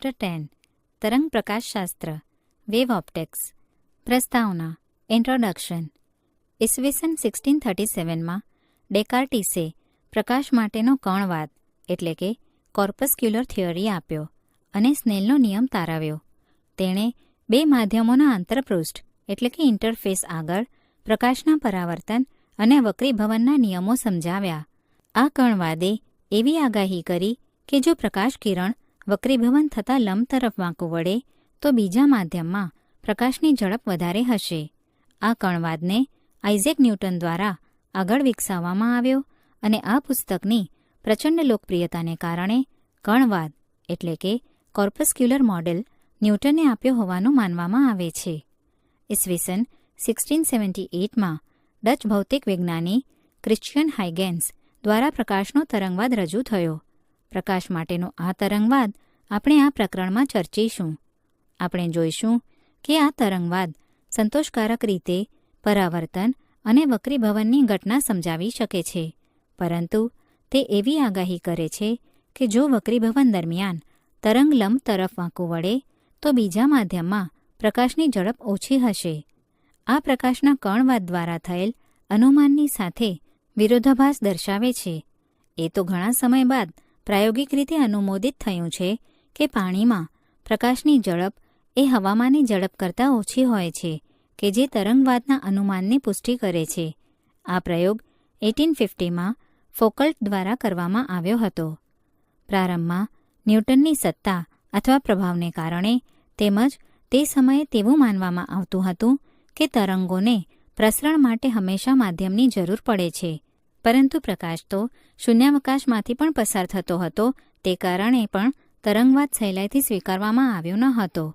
Chapter 10 તરંગ પ્રકાશશાસ્ત્ર wave optics પ્રસ્તાવના introduction ઈસવીસન 1637માં ડેકાર્ટીસે પ્રકાશ માટેનો કણવાદ એટલે કે કોર્પસ્ક્યુલર થિયરી આપ્યો અને સ્નેલનો નિયમ તારવ્યો. તેણે બે માધ્યમોના આંતરપૃષ્ઠ એટલે કે ઇન્ટરફેસ આગળ પ્રકાશના પરાવર્તન અને વક્રીભવનના નિયમો સમજાવ્યા. આ કણવાદે એવી આગાહી કરી કે જો પ્રકાશ કિરણ વક્રીભવન થતાં લંબ તરફ વાંકું વળે તો બીજા માધ્યમમાં પ્રકાશની ઝડપ વધારે હશે. આ કણવાદને આઇઝેક ન્યૂટન દ્વારા આગળ વિકસાવવામાં આવ્યો અને આ પુસ્તકની પ્રચંડ લોકપ્રિયતાને કારણે કણવાદ એટલે કે કોર્પસ્ક્યુલર મોડેલ ન્યૂટને આપ્યો હોવાનું માનવામાં આવે છે. ઈસવીસન 1678માં ડચ ભૌતિક વિજ્ઞાની ક્રિશ્ચિયન હાઇગેન્સ દ્વારા પ્રકાશનો તરંગવાદ રજૂ થયો. પ્રકાશ માટેનો આ તરંગવાદ આપણે આ પ્રકરણમાં ચર્ચીશું. આપણે જોઈશું કે આ તરંગવાદ સંતોષકારક રીતે પરાવર્તન અને વક્રીભવનની ઘટના સમજાવી શકે છે, પરંતુ તે એવી આગાહી કરે છે કે જો વક્રીભવન દરમિયાન તરંગ લંબ તરફ વાંકું વળે તો બીજા માધ્યમમાં પ્રકાશની ઝડપ ઓછી હશે. આ પ્રકાશના કણવાદ દ્વારા થયેલ અનુમાનની સાથે વિરોધાભાસ દર્શાવે છે. એ તો ઘણા સમય બાદ પ્રાયોગિક રીતે અનુમોદિત થયું છે કે પાણીમાં પ્રકાશની ઝડપ એ હવામાનની ઝડપ કરતાં ઓછી હોય છે કે જે તરંગવાદના અનુમાનની પુષ્ટિ કરે છે. આ પ્રયોગ 1850માં ફોકલ્ટ દ્વારા કરવામાં આવ્યો હતો. પ્રારંભમાં ન્યૂટનની સત્તા અથવા પ્રભાવને કારણે તેમજ તે સમયે તેવું માનવામાં આવતું હતું કે તરંગોને પ્રસરણ માટે હંમેશા માધ્યમની જરૂર પડે છે, પરંતુ પ્રકાશ તો શૂન્યાવકાશમાંથી પણ પસાર થતો હતો, તે કારણે પણ તરંગવાદ સહેલાઈથી સ્વીકારવામાં આવ્યો ન હતો.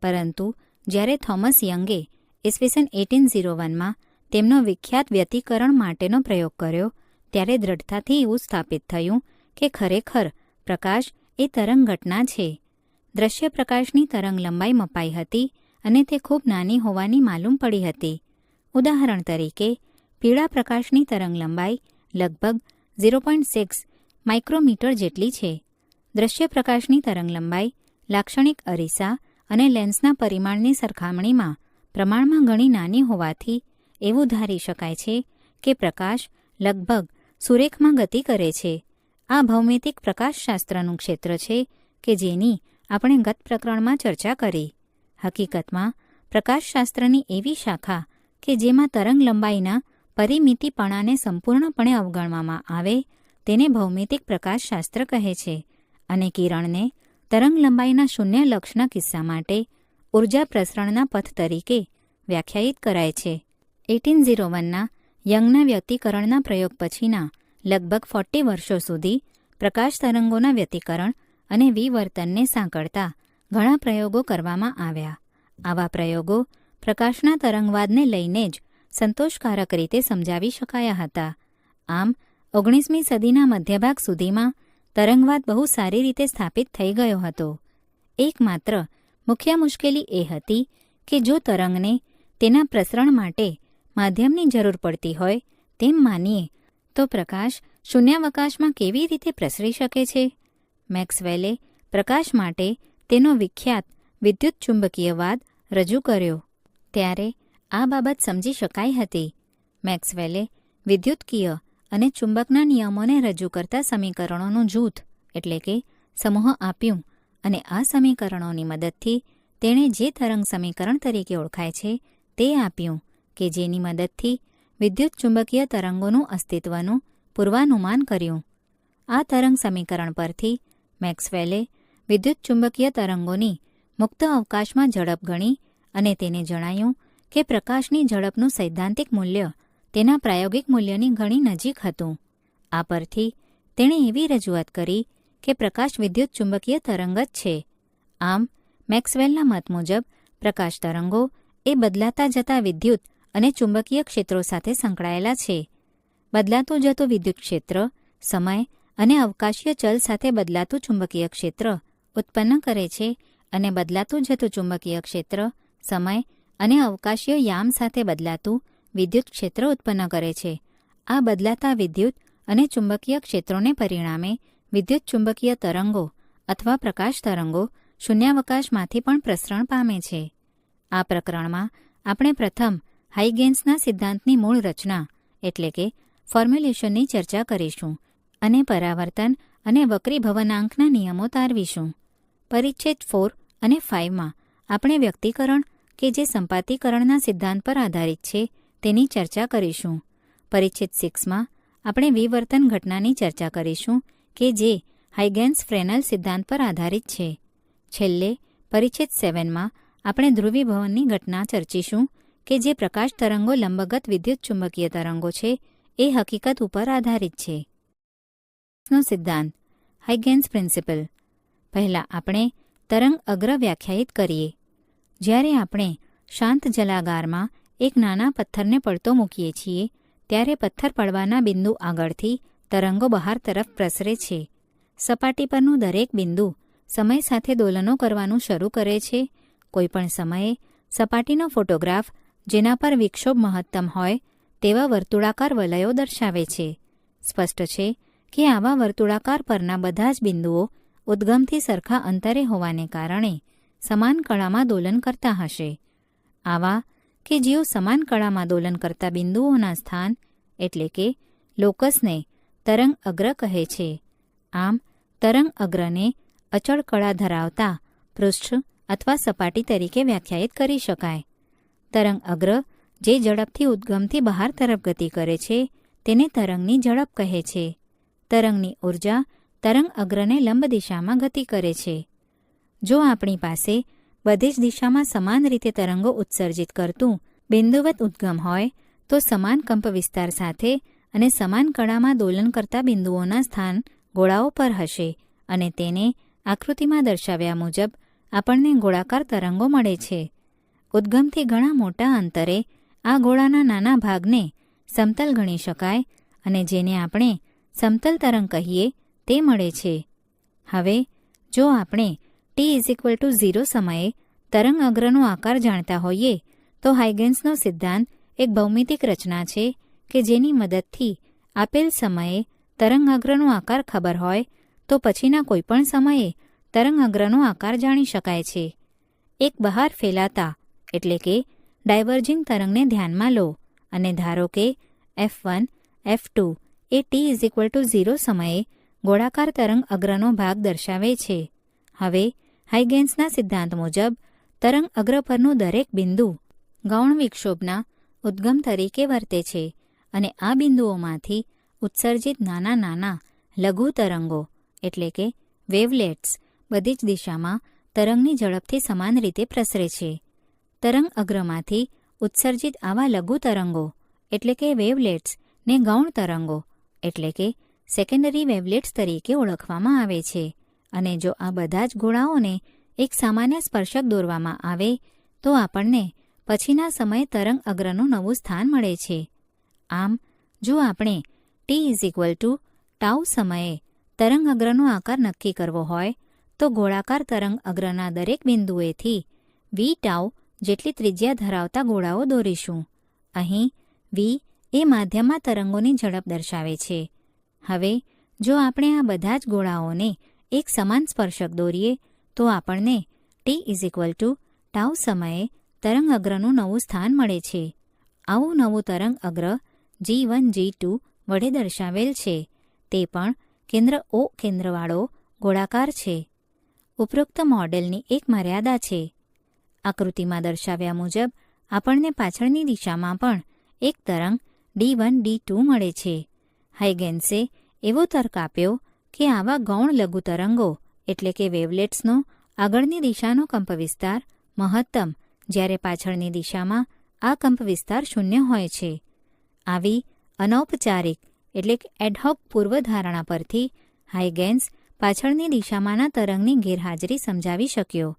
પરંતુ જ્યારે થોમસ યંગે ઈસવીસન 1801માં તેમનો વિખ્યાત વ્યતિકરણ માટેનો પ્રયોગ કર્યો ત્યારે દ્રઢતાથી એવું સ્થાપિત થયું કે ખરેખર પ્રકાશ એ તરંગ ઘટના છે. દ્રશ્ય પ્રકાશની તરંગ લંબાઈ મપાઈ હતી અને તે ખૂબ નાની હોવાની માલુમ પડી હતી. ઉદાહરણ તરીકે પીળા પ્રકાશની તરંગ લંબાઈ લગભગ 0.6 માઇક્રોમીટર જેટલી છે. દ્રશ્ય પ્રકાશની તરંગ લંબાઈ લાક્ષણિક અરીસા અને લેન્સના પરિમાણની સરખામણીમાં પ્રમાણમાં ઘણી નાની હોવાથી એવું ધારી શકાય છે કે પ્રકાશ લગભગ સુરેખમાં ગતિ કરે છે. આ ભૌમિતિક પ્રકાશશાસ્ત્રનું ક્ષેત્ર છે કે જેની આપણે ગત પ્રકરણમાં ચર્ચા કરી. હકીકતમાં પ્રકાશશાસ્ત્રની એવી શાખા કે જેમાં તરંગ લંબાઈના પરિમિતિપણાને સંપૂર્ણપણે અવગણવામાં આવે તેને ભૌમિતિક પ્રકાશશાસ્ત્ર કહે છે અને કિરણને તરંગ લંબાઈના શૂન્ય લક્ષના કિસ્સા માટે ઉર્જા પ્રસરણના પથ તરીકે વ્યાખ્યાયિત કરાય છે. 1801ના યંગના વ્યતિકરણના પ્રયોગ પછીના લગભગ 40 વર્ષો સુધી પ્રકાશ તરંગોના વ્યતિકરણ અને વિવર્તનને સાંકળતા ઘણા પ્રયોગો કરવામાં આવ્યા. આવા પ્રયોગો પ્રકાશના તરંગવાદને લઈને જ સંતોષકારક રીતે સમજાવી શકાયા હતા. આમ 19મી સદીના મધ્યભાગ સુધીમાં તરંગવાદ બહુ સારી રીતે સ્થાપિત થઈ ગયો હતો. એકમાત્ર મુખ્ય મુશ્કેલી એ હતી કે જો તરંગને તેના પ્રસરણ માટે માધ્યમની જરૂર પડતી હોય તેમ માનીએ તો પ્રકાશ શૂન્યાવકાશમાં કેવી રીતે પ્રસરી શકે છે? મેક્સવેલે પ્રકાશ માટે તેનો વિખ્યાત વિદ્યુત ચુંબકીયવાદ રજૂ કર્યો. ત્યારે આ બાબત સમજી શકાઈ હતી. મેક્સવેલે વિદ્યુતકીય અને ચુંબકના નિયમોને રજૂ કરતા સમીકરણોનું જૂથ એટલે કે સમૂહ આપ્યું અને આ સમીકરણોની મદદથી તેણે જે તરંગ સમીકરણ તરીકે ઓળખાય છે તે આપ્યું કે જેની મદદથી વિદ્યુત ચુંબકીય તરંગોનું અસ્તિત્વનું પૂર્વાનુમાન કર્યું. આ તરંગ સમીકરણ પરથી મેક્સવેલે વિદ્યુત ચુંબકીય તરંગોની મુક્ત અવકાશમાં ઝડપ ગણી અને તેને જણાયું કે પ્રકાશની ઝડપનું સૈદ્ધાંતિક મૂલ્ય તેના પ્રાયોગિક મૂલ્યની ઘણી નજીક હતું. આ પરથી તેણે એવી રજૂઆત કરી કે પ્રકાશ વિદ્યુત ચુંબકીય તરંગ જ છે. આમ મેક્સવેલના મત મુજબ પ્રકાશ તરંગો એ બદલાતા જતા વિદ્યુત અને ચુંબકીય ક્ષેત્રો સાથે સંકળાયેલા છે. બદલાતું જતું વિદ્યુત ક્ષેત્ર સમય અને અવકાશીય ચલ સાથે બદલાતું ચુંબકીય ક્ષેત્ર ઉત્પન્ન કરે છે અને બદલાતું જતું ચુંબકીય ક્ષેત્ર સમય અને અવકાશીય યામ સાથે બદલાતું વિદ્યુત ક્ષેત્ર ઉત્પન્ન કરે છે. આ બદલાતા વિદ્યુત અને ચુંબકીય ક્ષેત્રોને પરિણામે વિદ્યુત ચુંબકીય તરંગો અથવા પ્રકાશ તરંગો શૂન્યાવકાશમાંથી પણ પ્રસરણ પામે છે. આ પ્રકરણમાં આપણે પ્રથમ હાઇગેન્સના સિદ્ધાંતની મૂળ રચના એટલે કે ફોર્મ્યુલેશનની ચર્ચા કરીશું અને પરાવર્તન અને વક્રીભવનાંકના નિયમો તારવીશું. પરિચ્છેદ 4 અને 5માં આપણે વ્યક્તિકરણ કે જે સંપાતીકરણના સિદ્ધાંત પર આધારિત છે તેની ચર્ચા કરીશું. પરિચ્છેદ 6માં આપણે વિવર્તન ઘટનાની ચર્ચા કરીશું કે જે હાઇગેન્સ-ફ્રેનલ સિદ્ધાંત પર આધારિત છે. છેલ્લે પરિચ્છેદ 7માં આપણે ધ્રુવીભવનની ઘટના ચર્ચીશું કે જે પ્રકાશ તરંગો લંબગત વિદ્યુતચુંબકીય તરંગો છે એ હકીકત ઉપર આધારિત છે. નો સિદ્ધાંત હાઇગેન્સ પ્રિન્સિપલ. પહેલાં આપણે તરંગ અગ્ર વ્યાખ્યાયિત કરીએ. જ્યારે આપણે શાંત જલાગારમાં એક નાના પથ્થરને પડતો મૂકીએ છીએ ત્યારે પથ્થર પડવાના બિંદુ આગળથી તરંગો બહાર તરફ પ્રસરે છે. સપાટી પરનું દરેક બિંદુ સમય સાથે દોલનો કરવાનું શરૂ કરે છે. કોઈપણ સમયે સપાટીનો ફોટોગ્રાફ જેના પર વિક્ષોભ મહત્તમ હોય તેવા વર્તુળાકાર વલયો દર્શાવે છે. સ્પષ્ટ છે કે આવા વર્તુળાકાર પરના બધા જ બિંદુઓ ઉદ્ગમથી સરખા અંતરે હોવાને કારણે સમાન કળામાં દોલન કરતા હશે. આવા કે જેઓ સમાન કળામાં દોલન કરતા બિંદુઓના સ્થાન એટલે કે લોકસને તરંગ અગ્ર કહે છે. આમ તરંગ અગ્રને અચળ કળા ધરાવતા પૃષ્ઠ અથવા સપાટી તરીકે વ્યાખ્યાયિત કરી શકાય. તરંગ અગ્ર જે ઝડપથી ઉદ્ગમથી બહાર તરફ ગતિ કરે છે તેને તરંગની ઝડપ કહે છે. તરંગની ઊર્જા તરંગ અગ્રને લંબ દિશામાં ગતિ કરે છે. જો આપણી પાસે બધી જ દિશામાં સમાન રીતે તરંગો ઉત્સર્જિત કરતું બિંદુવત ઉદ્ગમ હોય તો સમાન કંપવિસ્તાર સાથે અને સમાન કળામાં દોલન કરતા બિંદુઓના સ્થાન ગોળાઓ પર હશે અને તેને આકૃતિમાં દર્શાવ્યા મુજબ આપણને ગોળાકાર તરંગો મળે છે. ઉદ્ગમથી ઘણા મોટા અંતરે આ ગોળાના નાના ભાગને સમતલ ગણી શકાય અને જેને આપણે સમતલ તરંગ કહીએ તે મળે છે. હવે જો આપણે t=0 સમયે તરંગ અગ્રનો આકાર જાણતા હોઈએ તો હાઇગેન્સનો સિદ્ધાંત એક ભૌમિતિક રચના છે કે જેની મદદથી આપેલ સમયે તરંગ અગ્રનો આકાર ખબર હોય તો પછીના કોઈપણ સમયે તરંગ અગ્રનો આકાર જાણી શકાય છે. એક બહાર ફેલાતા એટલે કે ડાયવર્જિંગ તરંગને ધ્યાનમાં લો અને ધારો કે F1, F2 એ t=0 સમયે ગોળાકાર તરંગ અગ્રનો ભાગ દર્શાવે છે. હવે હાઇગેન્સના સિદ્ધાંત મુજબ તરંગ અગ્ર પરનું દરેક બિંદુ ગૌણ વિક્ષોભના ઉદ્ગમ તરીકે વર્તે છે અને આ બિંદુઓમાંથી ઉત્સર્જિત નાના નાના લઘુ તરંગો એટલે કે વેવલેટ્સ બધી જ દિશામાં તરંગની ઝડપથી સમાન રીતે પ્રસરે છે. તરંગ અગ્રમાંથી ઉત્સર્જિત આવા લઘુ તરંગો એટલે કે વેવલેટ્સને ગૌણ તરંગો એટલે કે સેકન્ડરી વેવલેટ્સ તરીકે ઓળખવામાં આવે છે. અને જો આ બધા જ ગોળાઓને એક સામાન્ય સ્પર્શક દોરવામાં આવે તો આપણને પછીના સમયે તરંગ અગ્રનું નવું સ્થાન મળે છે. આમ જો આપણે t=τ સમયે તરંગ અગ્રનો આકાર નક્કી કરવો હોય તો ગોળાકાર તરંગ અગ્રના દરેક બિંદુએથી v જેટલી ત્રિજ્યા ધરાવતા ગોળાઓ દોરીશું. અહીં v એ માધ્યમમાં તરંગોની ઝડપ દર્શાવે છે. હવે જો આપણે આ બધા જ ગોળાઓને એક સમાન સ્પર્શક દોરીએ તો આપણને t=τ સમયે તરંગ અગ્રનું નવું સ્થાન મળે છે. આવું નવું તરંગ અગ્ર G1, G2 વડે દર્શાવેલ છે. તે પણ કેન્દ્ર O કેન્દ્રવાળો ગોળાકાર છે. ઉપરોક્ત મોડેલની એક મર્યાદા છે. આકૃતિમાં દર્શાવ્યા મુજબ આપણને પાછળની દિશામાં પણ એક તરંગ D1, D2 મળે છે. હાઇગેન્સે એવો તર્ક આપ્યો કે આવા ગૌણ લઘુ તરંગો એટલે કે વેવલેટ્સનો આગળની દિશાનો કંપવિસ્તાર મહત્તમ જ્યારે પાછળની દિશામાં આ કંપવિસ્તાર શૂન્ય હોય છે. આવી અનૌપચારિક એટલે કે એડહોક પૂર્વધારણા પરથી હાઇગેન્સ પાછળની દિશામાંના તરંગની ગેરહાજરી સમજાવી શક્યો.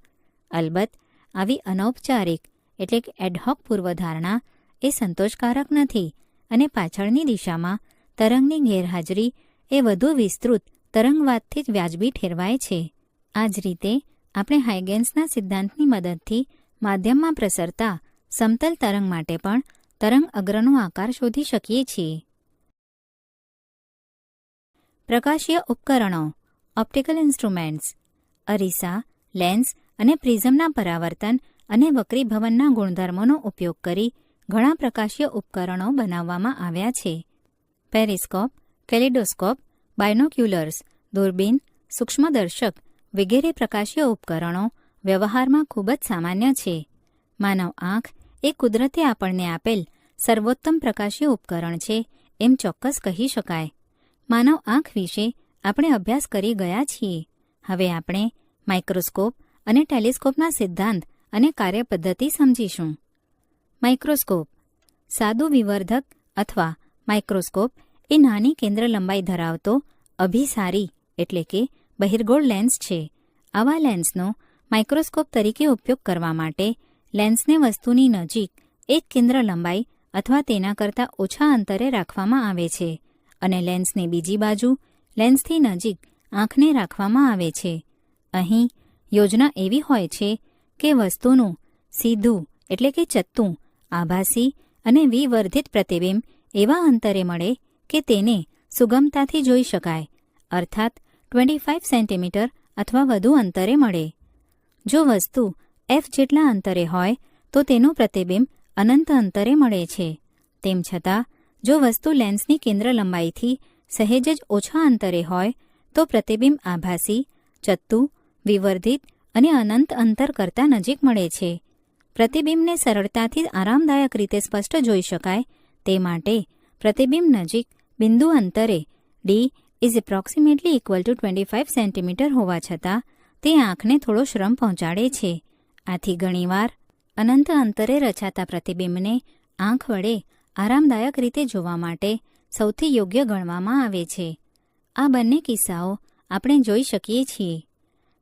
અલબત્ત આવી અનૌપચારિક એટલે કે એડહોક પૂર્વધારણા એ સંતોષકારક નથી અને પાછળની દિશામાં તરંગની ગેરહાજરી એ વધુ વિસ્તૃત તરંગવાદથી જ વ્યાજબી ઠેરવાય છે. આ જ રીતે આપણે હાઇગેન્સના સિદ્ધાંતની મદદથી માધ્યમમાં પ્રસરતા સમતલ તરંગ માટે પણ તરંગ અગ્રનો આકાર શોધી શકીએ છીએ. પ્રકાશીય ઉપકરણો ઓપ્ટિકલ ઇન્સ્ટ્રુમેન્ટ્સ. અરીસા, લેન્સ અને પ્રિઝમના પરાવર્તન અને વક્રીભવનના ગુણધર્મોનો ઉપયોગ કરી ઘણા પ્રકાશીય ઉપકરણો બનાવવામાં આવ્યા છે. પેરિસ્કોપ, કેલિડોસ્કોપ, બાયનોક્યુલર્સ, દૂરબીન, સૂક્ષ્મદર્શક વગેરે પ્રકાશીય ઉપકરણો વ્યવહારમાં ખૂબ જ સામાન્ય છે. માનવ આંખ એ કુદરતે આપણને આપેલ સર્વોત્તમ પ્રકાશીય ઉપકરણ છે એમ ચોક્કસ કહી શકાય. માનવ આંખ વિશે આપણે અભ્યાસ કરી ગયા છીએ. હવે આપણે માઇક્રોસ્કોપ અને ટેલિસ્કોપના સિદ્ધાંત અને કાર્યપદ્ધતિ સમજીશું. માઇક્રોસ્કોપ સાદું વિવર્ધક અથવા માઇક્રોસ્કોપ એ નાની કેન્દ્ર લંબાઈ ધરાવતો અભિસારી એટલે કે બહિર્ગોળ લેન્સ છે. આવા લેન્સનો માઇક્રોસ્કોપ તરીકે ઉપયોગ કરવા માટે લેન્સને વસ્તુની નજીક એક કેન્દ્ર લંબાઈ અથવા તેના કરતાં ઓછા અંતરે રાખવામાં આવે છે અને લેન્સને બીજી બાજુ લેન્સથી નજીક આંખને રાખવામાં આવે છે. અહીં યોજના એવી હોય છે કે વસ્તુનું સીધું એટલે કે ચત્તું, આભાસી અને વિવર્ધિત પ્રતિબિંબ એવા અંતરે મળે કે તેને સુગમતાથી જોઈ શકાય, અર્થાત 25 સેન્ટીમીટર અથવા વધુ અંતરે મળે. જો વસ્તુ f જેટલા અંતરે હોય તો તેનું પ્રતિબિંબ અનંત અંતરે મળે છે. તેમ છતાં જો વસ્તુ લેન્સની કેન્દ્ર લંબાઈથી સહેજ જ ઓછા અંતરે હોય તો પ્રતિબિંબ આભાસી, ચત્તું, વિવર્ધિત અને અનંત અંતર કરતાં નજીક મળે છે. પ્રતિબિંબને સરળતાથી આરામદાયક રીતે સ્પષ્ટ જોઈ શકાય તે માટે પ્રતિબિંબ નજીક બિંદુ અંતરે d is approximately equal two 25 centimetre હોવા છતાં તે આંખને થોડો શ્રમ પહોંચાડે છે. આથી ઘણીવાર અનંત અંતરે રચાતા પ્રતિબિંબને આંખ વડે આરામદાયક રીતે જોવા માટે સૌથી યોગ્ય ગણવામાં આવે છે. આ બંને કિસ્સાઓ આપણે જોઈ શકીએ છીએ.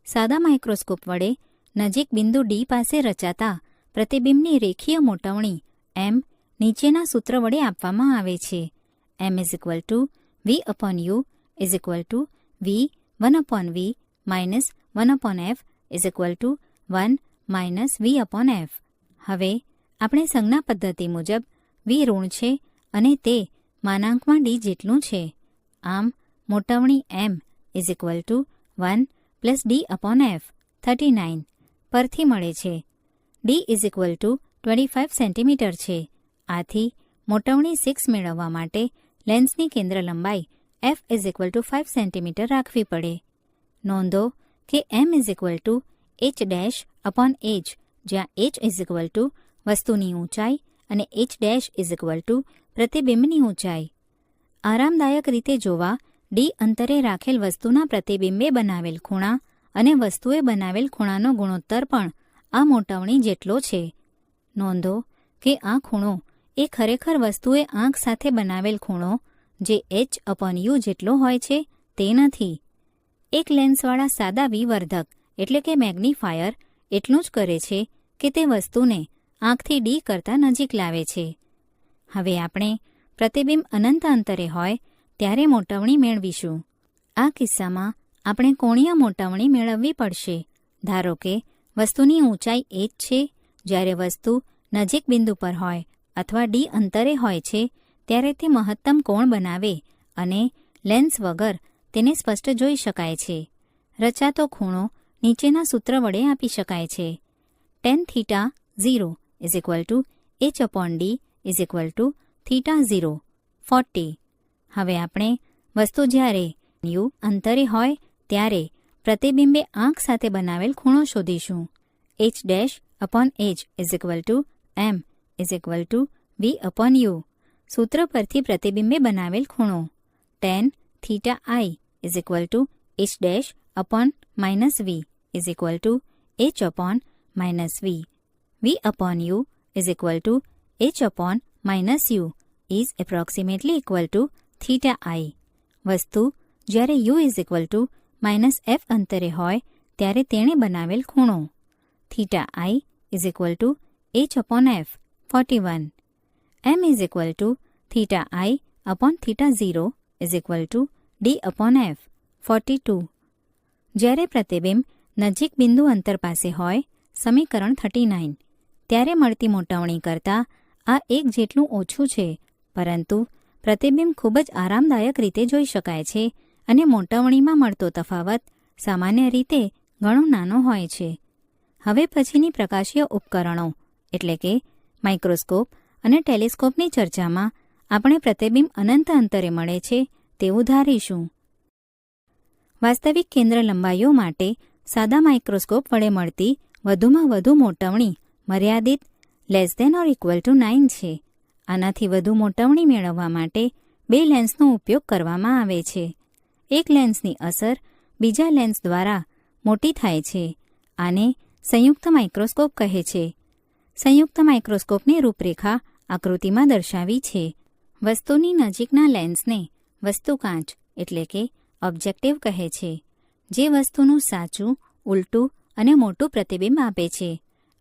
સાદા માઇક્રોસ્કોપ વડે નજીક બિંદુ D પાસે રચાતા પ્રતિબિંબની રેખીય મોટવણી m નીચેના સૂત્ર વડે આપવામાં આવે છે. m is equal two v upon u is equal two v 1 upon v minus 1 upon f is equal two 1 minus v upon f. હવે આપણે સંજ્ઞા પદ્ધતિ મુજબ v ઋણ છે અને તે માનાંકમાં d જેટલું છે. આમ મોટવણી m is equal two 1 plus d upon f 39 પરથી મળે છે. d is equal two 25 centimetre છે. આથી મોટવણી 6 મેળવવા માટે લેન્સની કેન્દ્ર લંબાઈ f is equal to 5 centimetre રાખવી પડે. નોંધો કે m is equal to h dash upon h, જ્યાં h ઇઝ ઇક્વલ ટુ વસ્તુની ઊંચાઈ અને h dash is equal to પ્રતિબિંબની ઊંચાઈ. આરામદાયક રીતે જોવા d અંતરે રાખેલ વસ્તુના પ્રતિબિંબે બનાવેલ ખૂણા અને વસ્તુએ બનાવેલ ખૂણાનો ગુણોત્તર પણ આ મોટવણી જેટલો છે. નોંધો કે આ ખૂણો એ ખરેખર વસ્તુએ આંખ સાથે બનાવેલ ખૂણો જે h અપોન u જેટલો હોય છે તે નથી. એક લેન્સવાળા સાદા વિવર્ધક એટલે કે મેગ્નિફાયર એટલું જ કરે છે કે તે વસ્તુને આંખથી d કરતાં નજીક લાવે છે. હવે આપણે પ્રતિબિંબ અનંત અંતરે હોય ત્યારે મોટવણી મેળવીશું. આ કિસ્સામાં આપણે કોણીય મોટવણી મેળવવી પડશે. ધારો કે વસ્તુની ઊંચાઈ h છે. જ્યારે વસ્તુ નજીક બિંદુ પર હોય અથવા d અંતરે હોય છે ત્યારે તે મહત્તમ કોણ બનાવે અને લેન્સ વગર તેને સ્પષ્ટ જોઈ શકાય છે. રચાતો ખૂણો નીચેના સૂત્ર વડે આપી શકાય છે. tan theta 0 is equal to h upon d is equal to theta 0 40. હવે આપણે વસ્તુ જ્યારે u અંતરે હોય ત્યારે પ્રતિબિંબે આંખ સાથે બનાવેલ ખૂણો શોધીશું. h dash upon h is equal two m is equal two v upon u. સૂત્ર પરથી પ્રતિબિંબે બનાવેલ ખૂણો tan theta i is equal to h dash upon minus v is equal to h upon minus v. v upon u is equal to h upon minus u is approximately equal to theta i. વસ્તુ જ્યારે u is equal two minus f અંતરે હોય ત્યારે તેણે બનાવેલ ખૂણો theta i is equal to h upon f 41. m is equal to theta i upon theta 0 is equal two d upon f 42. જ્યારે પ્રતિબિંબ નજીક બિંદુ અંતર પાસે હોય સમીકરણ 39 ત્યારે મળતી મોટવણી કરતાં આ એક જેટલું ઓછું છે, પરંતુ પ્રતિબિંબ ખૂબ જ આરામદાયક રીતે જોઈ શકાય છે અને મોટવણીમાં મળતો તફાવત સામાન્ય રીતે ઘણો નાનો હોય છે. હવે પછીની પ્રકાશીય ઉપકરણો એટલે કે માઇક્રોસ્કોપ અને ટેલિસ્કોપની ચર્ચામાં આપણે પ્રતિબિંબ અનંત અંતરે મળે છે તેવું ધારીશું. વાસ્તવિક કેન્દ્ર લંબાઈઓ માટે સાદા માઇક્રોસ્કોપ વડે મળતી વધુમાં વધુ મોટવણી મર્યાદિત <=9 છે. આનાથી વધુ મોટવણી મેળવવા માટે બે લેન્સનો ઉપયોગ કરવામાં આવે છે. એક લેન્સની અસર બીજા લેન્સ દ્વારા મોટી થાય છે. આને સંયુક્ત માઇક્રોસ્કોપ કહે છે. સંયુક્ત માઇક્રોસ્કોપની રૂપરેખા આકૃતિમાં દર્શાવી છે. વસ્તુની નજીકના લેન્સને વસ્તુકાંચ એટલે કે ઓબ્જેક્ટિવ કહે છે, જે વસ્તુનું સાચું, ઉલટું અને મોટું પ્રતિબિંબ આપે છે.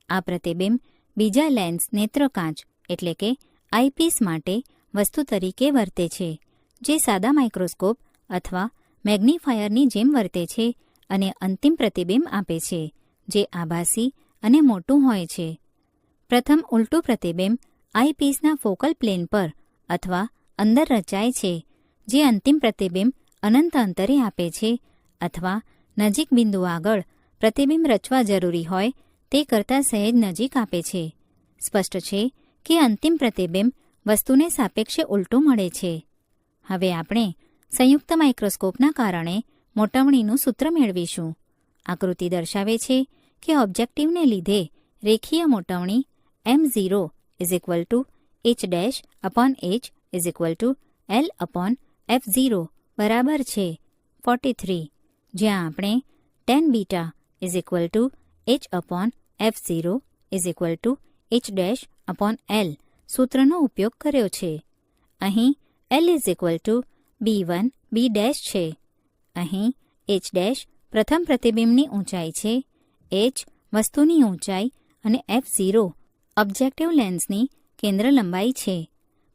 આ પ્રતિબિંબ બીજા લેન્સ નેત્રકાંચ એટલે કે આઈપીસ માટે વસ્તુ તરીકે વર્તે છે, જે સાદા માઇક્રોસ્કોપ અથવા મેગ્નિફાયરની જેમ વર્તે છે અને અંતિમ પ્રતિબિંબ આપે છે, જે આભાસી અને મોટું હોય છે. પ્રથમ ઉલટું પ્રતિબિંબ આઈપીસના ફોકલ પ્લેન પર અથવા અંદર રચાય છે, જે અંતિમ પ્રતિબિંબ અનંત અંતરે આપે છે અથવા નજીક બિંદુ આગળ પ્રતિબિંબ રચવા જરૂરી હોય તે કરતાં સહેજ નજીક આપે છે. સ્પષ્ટ છે કે અંતિમ પ્રતિબિંબ વસ્તુને સાપેક્ષે ઉલટું મળે છે. હવે આપણે સંયુક્ત માઇક્રોસ્કોપના કારણે મોટવણીનું સૂત્ર મેળવીશું. આકૃતિ દર્શાવે છે કે ઓબ્જેક્ટિવને લીધે રેખીય મોટવણી m0 h L/f0 બરાબર છે 43, જ્યાં આપણે tan બીટા h/f0 h'/L સૂત્રનો ઉપયોગ કર્યો છે. અહીં L b1 b' છે. અહીં h' પ્રથમ પ્રતિબિંબની ઊંચાઈ છે, h વસ્તુની ઊંચાઈ અને f0 ઓબ્જેક્ટિવ લેન્સની કેન્દ્ર લંબાઈ છે.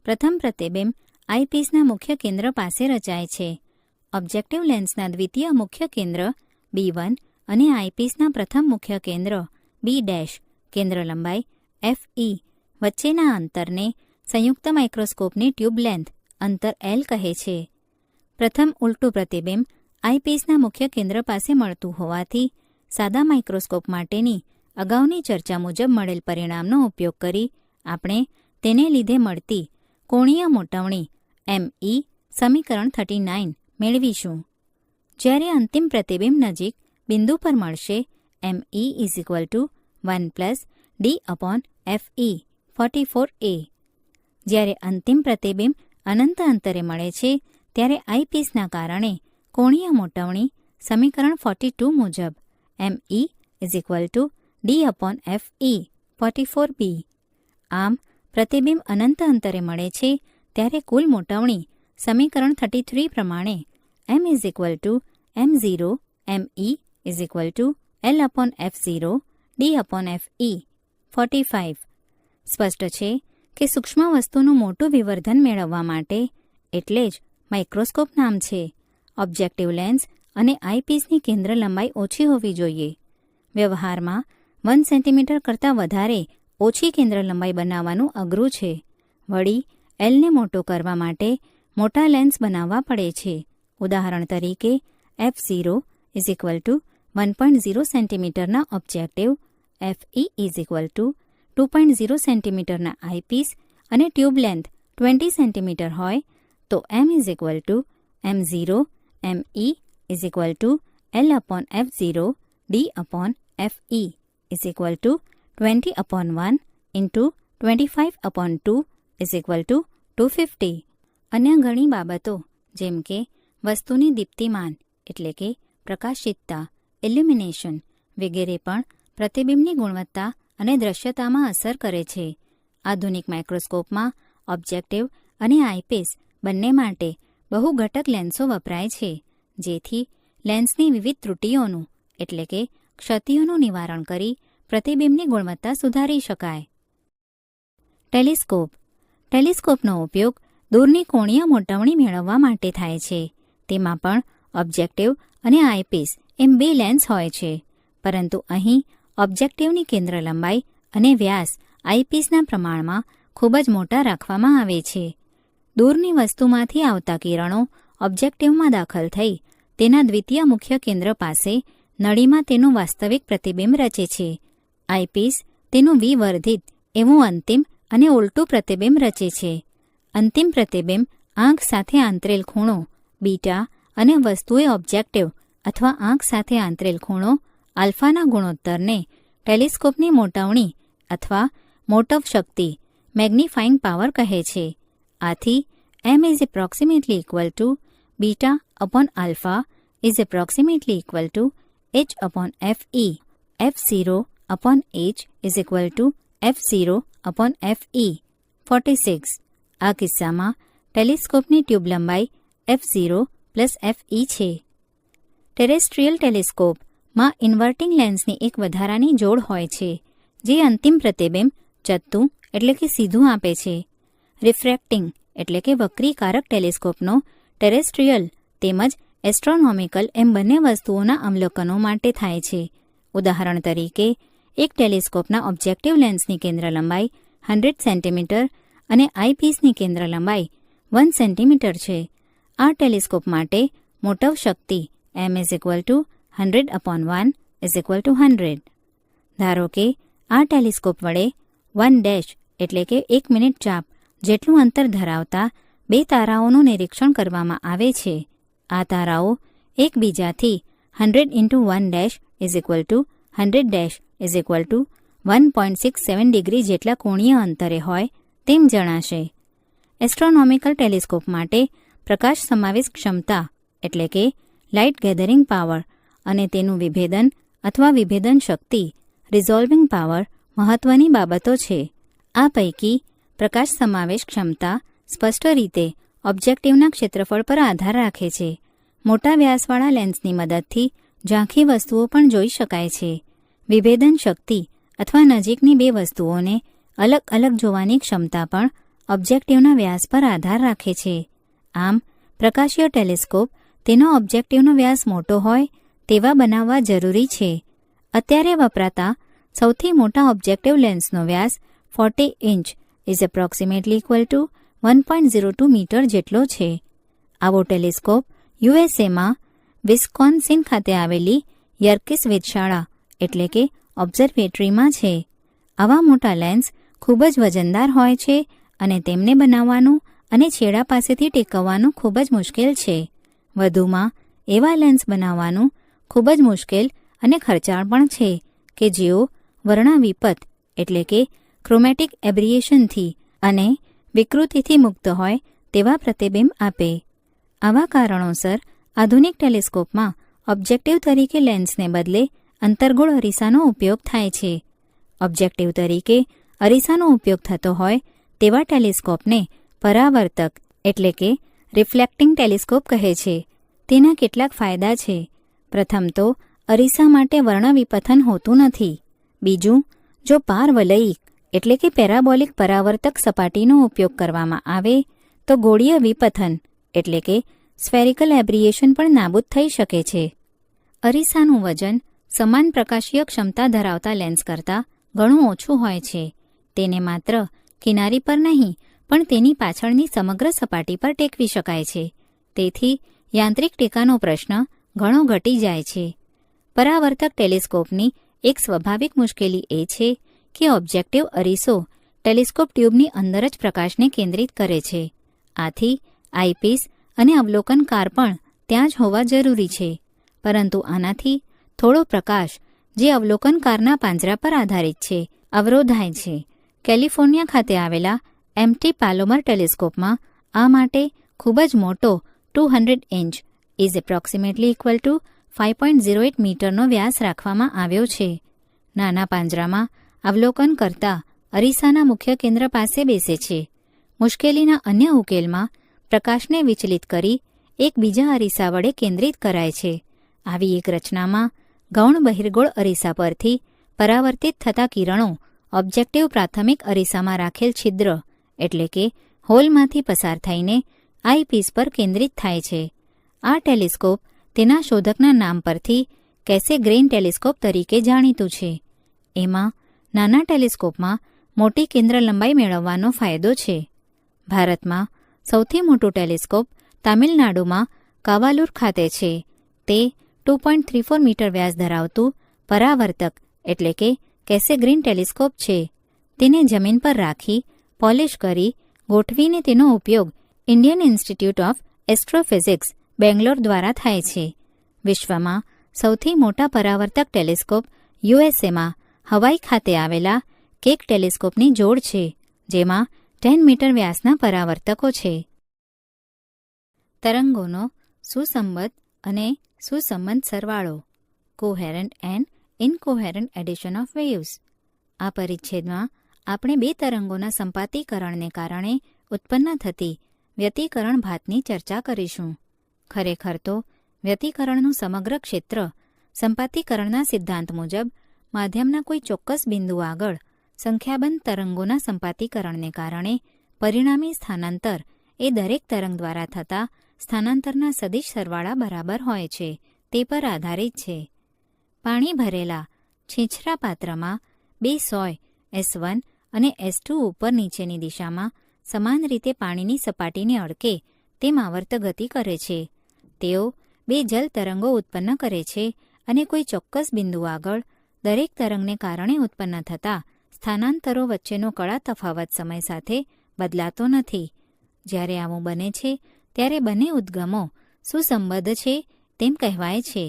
પ્રથમ પ્રતિબિંબ આઈપીસના મુખ્ય કેન્દ્ર પાસે રચાય છે. ઓબ્જેક્ટિવ લેન્સના દ્વિતીય મુખ્ય કેન્દ્ર b1 અને આઈપીસના પ્રથમ મુખ્ય કેન્દ્ર b' કેન્દ્ર લંબાઈ fe વચ્ચેના અંતરને સંયુક્ત માઇક્રોસ્કોપની ટ્યુબ લેન્થ અંતર L કહે છે. પ્રથમ ઉલટું પ્રતિબિંબ આઈપીસના મુખ્ય કેન્દ્ર પાસે મળતું હોવાથી સાદા માઇક્રોસ્કોપ માટેની અગાઉની ચર્ચા મુજબ મળેલ પરિણામનો ઉપયોગ કરી આપણે તેને લીધે મળતી કોણીય મોટવણી ME સમીકરણ 39 મેળવીશું. જ્યારે અંતિમ પ્રતિબિંબ નજીક બિંદુ પર મળશે ME = 1 D/FE 44a. જ્યારે અંતિમ પ્રતિબિંબ અનંત અંતરે મળે છે ત્યારે આઈપીસના કારણે કોણીય મોટવણી સમીકરણ 42 મુજબ ME = D/FE 44b. આમ પ્રતિબિંબ અનંત અંતરે મળે છે ત્યારે કુલ મોટવણી સમીકરણ 33 પ્રમાણે m = m0 ME = L/f0 D/FE 45. સ્પષ્ટ છે કે સૂક્ષ્મ વસ્તુનું મોટું વિવર્ધન મેળવવા માટે એટલે જ માઇક્રોસ્કોપ નામ છે. ઓબ્જેક્ટિવ લેન્સ અને આઈપીસની કેન્દ્ર લંબાઈ ઓછી હોવી જોઈએ. વ્યવહારમાં 1 સેન્ટીમીટર કરતાં વધારે ઓછી કેન્દ્ર લંબાઈ બનાવવાનું અઘરું છે. વળી એલને મોટો કરવા માટે મોટા લેન્સ બનાવવા પડે છે. ઉદાહરણ તરીકે f0 = 1.0 સેન્ટીમીટરના ઓબ્જેક્ટિવ, fe = 2.0 સેન્ટીમીટરના આઈપીસ અને ટ્યુબ લેન્થ 20 સેન્ટીમીટર હોય તો m = m0 ME = L/f0 D/FE = 20/1 × 25/2 = 250. અન્ય ઘણી બાબતો જેમ કે વસ્તુની દીપ્તિમાન એટલે કે પ્રકાશિતતા, ઇલ્યુમિનેશન વગેરે પણ પ્રતિબિંબની ગુણવત્તા અને દ્રશ્યતામાં અસર કરે છે. આધુનિક માઇક્રોસ્કોપમાં ઓબ્જેક્ટિવ અને આઈપીસ બંને માટે બહુ ઘટક લેન્સો વપરાય છે, જેથી લેન્સની વિવિધ ત્રુટીઓનું એટલે કે ક્ષતિઓનું નિવારણ કરી પ્રતિબિંબની ગુણવત્તા સુધારી શકાય. ટેલિસ્કોપ. ટેલિસ્કોપનો ઉપયોગ દૂરની કોણીય મોટવણી મેળવવા માટે થાય છે. તેમાં પણ ઓબ્જેક્ટિવ અને આઈપીસ એમ બે લેન્સ હોય છે, પરંતુ અહીં ઓબ્જેક્ટિવની કેન્દ્ર લંબાઈ અને વ્યાસ આઈપીસના પ્રમાણમાં ખૂબ જ મોટા રાખવામાં આવે છે. દૂરની વસ્તુમાંથી આવતા કિરણો ઓબ્જેક્ટિવમાં દાખલ થઈ તેના દ્વિતીય મુખ્ય કેન્દ્ર પાસે નળીમાં તેનું વાસ્તવિક પ્રતિબિંબ રચે છે. આઈપીસ તેનું વિવર્ધિત એવું અંતિમ અને ઉલટું પ્રતિબિંબ રચે છે. અંતિમ પ્રતિબિંબ આંખ સાથે આંતરેલ ખૂણો બીટા અને વસ્તુએ ઓબ્જેક્ટિવ અથવા આંખ સાથે આંતરેલ ખૂણો આલ્ફાના ગુણોત્તરને ટેલિસ્કોપની મોટાવણી અથવા મોટવ શક્તિ મેગ્નિફાઇંગ પાવર કહે છે. આથી m is approximately equal to beta upon alpha is approximately equal to h upon fe. f0 upon h is equal to f0 upon fe. 46. આ કિસ્સામાં ટેલિસ્કોપની ટ્યુબ લંબાઈ f0 પ્લસ fe છે. ટેરેસ્ટ્રીયલ ટેલિસ્કોપમાં ઇન્વર્ટિંગ લેન્સની એક વધારાની જોડ હોય છે જે અંતિમ પ્રતિબિંબ ચત્તું એટલે કે સીધું આપે છે. રિફ્રેક્ટિંગ એટલે કે વક્રીકારક ટેલિસ્કોપનો ટેરેસ્ટ્રીયલ તેમજ એસ્ટ્રોનોમિકલ એમ બંને વસ્તુઓના અવલોકનો માટે થાય છે. ઉદાહરણ તરીકે એક ટેલિસ્કોપના ઓબ્જેક્ટિવ લેન્સની કેન્દ્ર લંબાઈ 100 સેન્ટીમીટર અને આઈપીસની કેન્દ્ર લંબાઈ 1 સેન્ટીમીટર છે. આ ટેલિસ્કોપ માટે મોટવ શક્તિ m is equal to 100/1 is equal to 100. ધારો કે આ ટેલિસ્કોપ વડે 1 એટલે કે 1 મિનિટ ચાપ જેટલું અંતર ધરાવતા બે તારાઓનું નિરીક્ષણ કરવામાં આવે છે. આ તારાઓ એકબીજાથી 100 × 1 is equal to 100 is equal to 1.67 degree જેટલા કોણીય અંતરે હોય તેમ જણાશે. એસ્ટ્રોનોમિકલ ટેલિસ્કોપ માટે પ્રકાશ સમાવેશ ક્ષમતા એટલે કે લાઇટ ગેધરિંગ પાવર અને તેનું વિભેદન અથવા વિભેદન શક્તિ રિઝોલ્વિંગ પાવર મહત્વની બાબતો છે. આ પૈકી પ્રકાશ સમાવેશ ક્ષમતા સ્પષ્ટ રીતે ઓબ્જેક્ટિવના ક્ષેત્રફળ પર આધાર રાખે છે. મોટા વ્યાસવાળા લેન્સની મદદથી ઝાંખી વસ્તુઓ પણ જોઈ શકાય છે. વિભેદન શક્તિ અથવા નજીકની બે વસ્તુઓને અલગ અલગ જોવાની ક્ષમતા પણ ઓબ્જેક્ટિવના વ્યાસ પર આધાર રાખે છે. આમ પ્રકાશીય ટેલિસ્કોપ તેનો ઓબ્જેક્ટિવનો વ્યાસ મોટો હોય તેવા બનાવવા જરૂરી છે. અત્યારે વપરાતા સૌથી મોટા ઓબ્જેક્ટિવ લેન્સનો વ્યાસ 40 inch is approximately equal to 1.02 metre જેટલો છે. આવો ટેલિસ્કોપ યુએસએમાં વિસ્કોન્સિન ખાતે આવેલી યર્કિસ વેધશાળા એટલે કે ઓબ્ઝર્વેટરીમાં છે. આવા મોટા લેન્સ ખૂબ જ વજનદાર હોય છે અને તેમને બનાવવાનું અને છેડા પાસેથી ટેકવવાનું ખૂબ જ મુશ્કેલ છે. વધુમાં એવા લેન્સ બનાવવાનું ખૂબ જ મુશ્કેલ અને ખર્ચાળ પણ છે કે જેઓ વર્ણવિપત એટલે કે ક્રોમેટિક એબ્રિએશનથી અને વિકૃતિથી મુક્ત હોય તેવા પ્રતિબિંબ આપે. આવા કારણોસર આધુનિક ટેલિસ્કોપમાં ઓબ્જેક્ટિવ તરીકે લેન્સને બદલે અંતર્ગોળ અરીસાનો ઉપયોગ થાય છે. ઓબ્જેક્ટિવ તરીકે અરીસાનો ઉપયોગ થતો હોય તેવા ટેલિસ્કોપને પરાવર્તક એટલે કે રિફ્લેક્ટિંગ ટેલિસ્કોપ કહે છે. તેના કેટલાક ફાયદા છે. પ્રથમ તો અરીસા માટે વર્ણવિપથન હોતું નથી. બીજું, જો પારવલયિક એટલે કે પેરાબોલિક પરાવર્તક સપાટીનો ઉપયોગ કરવામાં આવે તો ગોળીય વિપથન એટલે કે સ્ફેરિકલ એબ્રિએશન પણ નાબૂદ થઈ શકે છે. અરીસાનું વજન સમાન પ્રકાશીય ક્ષમતા ધરાવતા લેન્સ કરતાં ઘણું ઓછું હોય છે. તેને માત્ર કિનારી પર નહીં પણ તેની પાછળની સમગ્ર સપાટી પર ટેકવી શકાય છે. તેથી યાંત્રિક ટેકાનો પ્રશ્ન ઘણો ઘટી જાય છે. પરાવર્તક ટેલિસ્કોપની એક સ્વાભાવિક મુશ્કેલી એ છે કે ઓબ્જેક્ટિવ અરીસો ટેલિસ્કોપ ટ્યુબની અંદર જ પ્રકાશને કેન્દ્રિત કરે છે. આથી આઈપીસ અને અવલોકનકાર પણ ત્યાં જ હોવા જરૂરી છે. પરંતુ આનાથી થોડો પ્રકાશ જે અવલોકનકારના પાંજરા પર આધારિત છે અવરોધાય છે. કેલિફોર્નિયા ખાતે આવેલા એમટી પાલોમર ટેલિસ્કોપમાં આ માટે ખૂબ જ મોટો 200 inch is approximately equal to 5.08 મીટરનો વ્યાસ રાખવામાં આવ્યો છે. નાના પાંજરામાં અવલોકન કરતા અરીસાના મુખ્ય કેન્દ્ર પાસે બેસે છે. મુશ્કેલીના અન્ય ઉકેલમાં પ્રકાશને વિચલિત કરી એક બીજા અરીસા વડે કેન્દ્રિત કરાય છે. આવી એક રચનામાં ગૌણ બહિર્ગોળ અરીસા પરથી પરાવર્તિત થતા કિરણો ઓબ્જેક્ટિવ પ્રાથમિક અરીસામાં રાખેલ છિદ્ર એટલે કે હોલમાંથી પસાર થઈને આઈપીસ પર કેન્દ્રિત થાય છે. આ ટેલિસ્કોપ તેના શોધકના નામ પરથી કેસેગ્રેઇન ટેલિસ્કોપ તરીકે જાણીતું છે. એમાં નાના ટેલિસ્કોપમાં મોટી કેન્દ્ર લંબાઈ મેળવવાનો ફાયદો છે. ભારતમાં સૌથી મોટું ટેલિસ્કોપ તામિલનાડુમાં કાવાલુર ખાતે છે. તે 2.34 મીટર વ્યાસ ધરાવતું પરાવર્તક એટલે કે કેસેગ્રીન ટેલિસ્કોપ છે. તેને જમીન પર રાખી, પોલિશ કરી, ગોઠવીને તેનો ઉપયોગ Indian institute of astrophysics, Bangalore દ્વારા થાય છે. વિશ્વમાં સૌથી મોટા પરાવર્તક ટેલિસ્કોપ યુએસએમાં હવાઈ ખાતે આવેલા કેક ટેલિસ્કોપની જોડ છે, જેમાં 10 મીટર વ્યાસના પરાવર્તકો છે. તરંગોનો સુસંબદ્ધ અને સુસંબંધ સરવાળો, કોહેરન્ટ એન્ડ ઇનકોહેરન્ટ એડિશન ઓફ વેવ્સ. આ પરિચ્છેદમાં આપણે બે તરંગોના સંપાતીકરણને કારણે ઉત્પન્ન થતી વ્યતિકરણ ભાતની ચર્ચા કરીશું. ખરેખર તો વ્યતિકરણનું સમગ્ર ક્ષેત્ર સંપાતીકરણના સિદ્ધાંત મુજબ માધ્યમના કોઈ ચોક્કસ બિંદુ આગળ સંખ્યાબંધ તરંગોના સંપાતીકરણને કારણે પરિણામી સ્થાનાંતર એ દરેક તરંગ દ્વારા થતા સ્થાનાંતરના સદિશ સરવાળા બરાબર હોય છે તે પર આધારિત છે. પાણી ભરેલા છીછરા પાત્રમાં બે સોય S1 અને S2 ઉપર નીચેની દિશામાં સમાન રીતે પાણીની સપાટીને અડકે તેમ આવર્ત ગતિ કરે છે. તેઓ બે જલ તરંગો ઉત્પન્ન કરે છે અને કોઈ ચોક્કસ બિંદુ આગળ દરેક તરંગને કારણે ઉત્પન્ન થતા સ્થાનાંતરો વચ્ચેનો કળા તફાવત સમય સાથે બદલાતો નથી. જ્યારે આવું બને છે ત્યારે બંને ઉદ્ગમો સુસંબદ્ધ છે તેમ કહેવાય છે.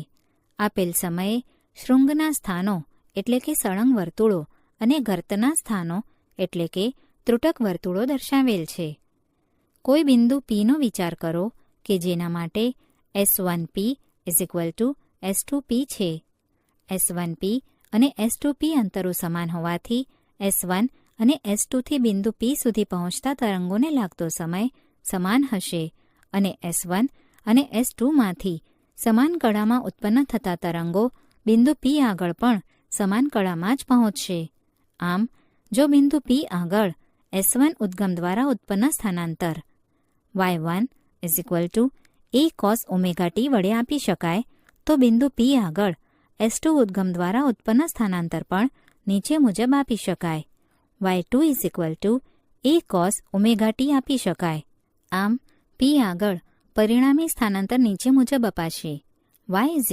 આપેલ સમયે શૃંગના સ્થાનો એટલે કે સળંગ વર્તુળો અને ગર્તના સ્થાનો એટલે કે ત્રુટક વર્તુળો દર્શાવેલ છે. કોઈ બિંદુ Pનો વિચાર કરો કે જેના માટે S1P = S2P છે. S1P અને S2P અંતરો સમાન હોવાથી S1 અને S2થી બિંદુ P સુધી પહોંચતા તરંગોને લાગતો સમય સમાન હશે અને S1 અને S2માંથી સમાન કળામાં ઉત્પન્ન થતા તરંગો બિંદુ P આગળ પણ સમાન કળામાં જ પહોંચશે. આમ જો બિંદુ P આગળ S1 ઉદ્ગમ દ્વારા ઉત્પન્ન સ્થાનાંતર Y1 = A cos ωt વડે આપી શકાય તો બિંદુ P આગળ S2 ઉદ્ગમ દ્વારા ઉત્પન્ન સ્થાનાંતર પણ નીચે મુજબ આપી શકાય. Y2 = A cos ωt આપી શકાય. આમ P આગળ પરિણામી સ્થાનાંતર નીચે મુજબ અપાશે. Y =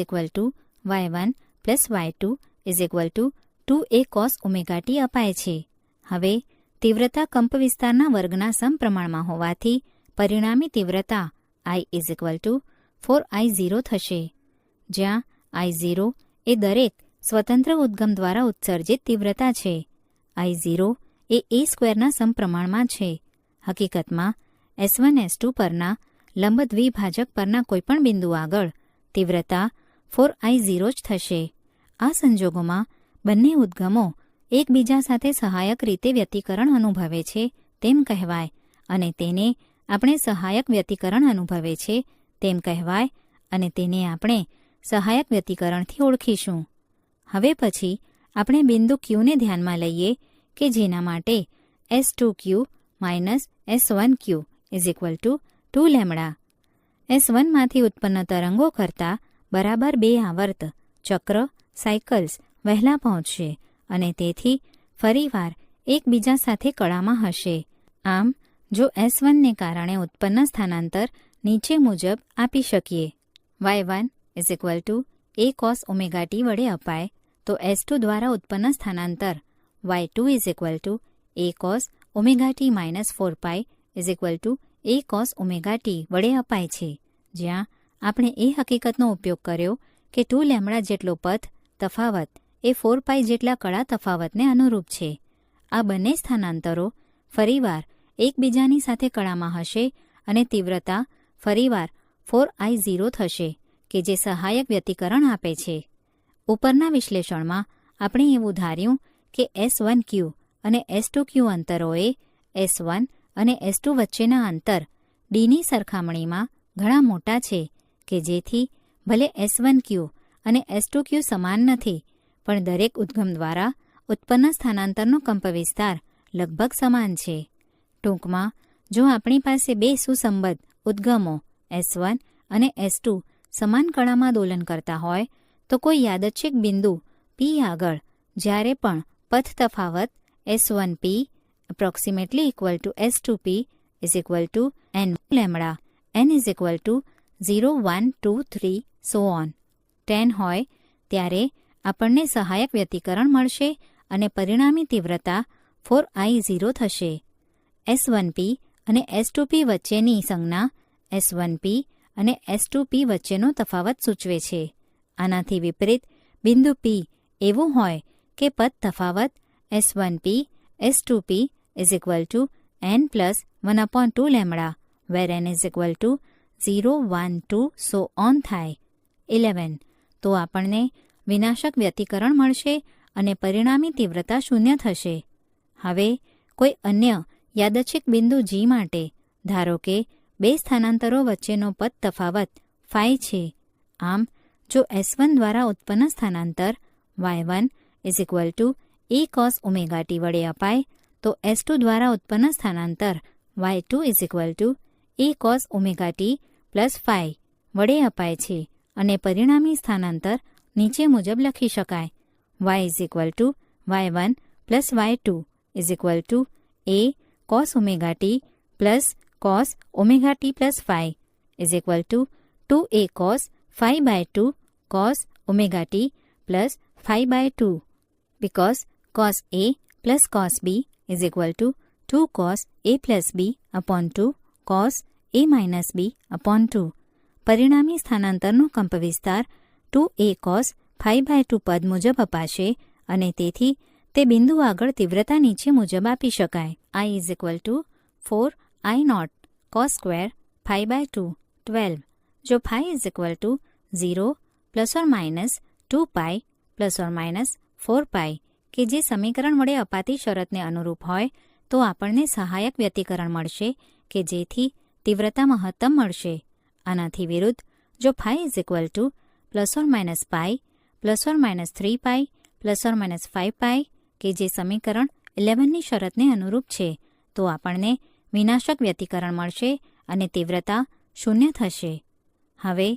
Y1 + Y2 = 2A cos ωt અપાય છે. હવે તીવ્રતા કંપવિસ્તારના વર્ગના સમપ્રમાણમાં હોવાથી પરિણામી તીવ્રતા I = 4I0 થશે, જ્યાં I0 એ દરેક સ્વતંત્ર ઉદ્ગમ દ્વારા ઉત્સર્જિત તીવ્રતા છે. I0 એ A² સમપ્રમાણમાં છે. હકીકતમાં S1 S2 પરના લંબ દ્વિભાજક પરના કોઈપણ બિંદુ આગળ તીવ્રતા 4I0 જ થશે. આ સંજોગોમાં બંને ઉદ્ગમો એકબીજા સાથે સહાયક રીતે વ્યતિકરણ અનુભવે છે તેમ કહેવાય અને તેને આપણે સહાયક વ્યતિકરણ અનુભવે છે તેમ કહેવાય અને તેને આપણે સહાયક વ્યતિકરણથી ઓળખીશું. હવે પછી આપણે બિંદુ Qને ધ્યાનમાં લઈએ કે જેના માટે S2Q - S1Q = 2λ. S1માંથી ઉત્પન્ન તરંગો કરતાં બરાબર 2 આવર્ત ચક્ર સાયકલ્સ વહેલા પહોંચશે અને તેથી ફરીવાર એકબીજા સાથે કળામાં હશે. આમ જો S1ને કારણે ઉત્પન્ન સ્થાનાંતર નીચે મુજબ આપી શકીએ. Y1 = A cos ωt વડે અપાય તો S2 દ્વારા ઉત્પન્ન સ્થાનાંતર Y2 = A cos ωt - 4π = A cos ωt વડે અપાય છે, જ્યાં આપણે એ હકીકતનો ઉપયોગ કર્યો કે 2λ જેટલો પથ તફાવત એ 4π જેટલા કળા તફાવતને અનુરૂપ છે. આ બંને સ્થાનાંતરો ફરીવાર એકબીજાની સાથે કળામાં હશે અને તીવ્રતા ફરીવાર 4I0 થશે કે જે સહાયક વ્યતિકરણ આપે છે. ઉપરના વિશ્લેષણમાં આપણે એવું ધાર્યું કે S1Q અને S2Q અંતરોએ S1 અને S2 વચ્ચેના અંતર Dની સરખામણીમાં ઘણા મોટા છે કે જેથી ભલે S1Q અને S2Q સમાન નથી પણ દરેક ઉદ્ગમ દ્વારા ઉત્પન્ન સ્થાનાંતરનો કંપવિસ્તાર લગભગ સમાન છે. ટૂંકમાં જો આપણી પાસે બે સુસંબદ્ધ ઉદ્ગમો S1 અને S2 સમાન કળામાં દોલન કરતા હોય તો કોઈ યાદચ્છિક બિંદુ P આગળ જ્યારે પણ પથ તફાવત S1P = S2P = nλ n = 0, 1, 2, 3 so on. 10 હોય ત્યારે આપણને સહાયક વ્યતિકરણ મળશે અને પરિણામી તીવ્રતા 4I0 થશે. S1p અને S2p વચ્ચેની સંજ્ઞા S1p અને S2p વચ્ચેનો તફાવત સૂચવે છે. આનાથી વિપરીત બિંદુ P એવું હોય કે પદ તફાવત S1p S2p n + 1/2 lambda where n is equal to 0, 1, 2 so on થાય. 11 તો આપણને વિનાશક વ્યતિકરણ મળશે અને પરિણામી તીવ્રતા 0 થશે. હવે કોઈ અન્ય યાદચ્છિક બિંદુ G માટે ધારો કે બે સ્થાનાંતરો વચ્ચેનો પદ તફાવત phi છે. આમ જો S1 દ્વારા ઉત્પન્ન સ્થાનાંતર y1 = e cos ωt વડે અપાય તો S2 દ્વારા ઉત્પન્ન સ્થાનાંતર y2 = e cos ωt + phi વડે અપાય છે અને પરિણામી સ્થાનાંતર નીચે મુજબ લખી શકાય. y = y1 + y2 = a cos ωt + cos ωt + phi = 2a cos phi/2 cos ωt + phi/2 because cos a + cos b = 2 cos a + b/2 cos a - b/2. પરિણામી સ્થાનાંતરનો કંપવિસ્તાર 2a cos phi/2 પદ મુજબ અપાશે અને તેથી તે બિંદુ આગળ તીવ્રતા નીચે મુજબ આપી શકાય. I = 4I0 cos² phi/2 12. જો phi = 0 ± 2π ± 4π કે જે સમીકરણ વડે અપાતી શરતને અનુરૂપ હોય તો આપણને સહાયક વ્યતિકરણ મળશે કે જેથી તીવ્રતા મહત્તમ મળશે. આનાથી વિરુદ્ધ જો phi = ±π ±3π ±5π કે જે સમીકરણ 11ની શરતને અનુરૂપ છે તો આપણને વિનાશક વ્યતિકરણ મળશે અને તીવ્રતા 0 થશે. હવે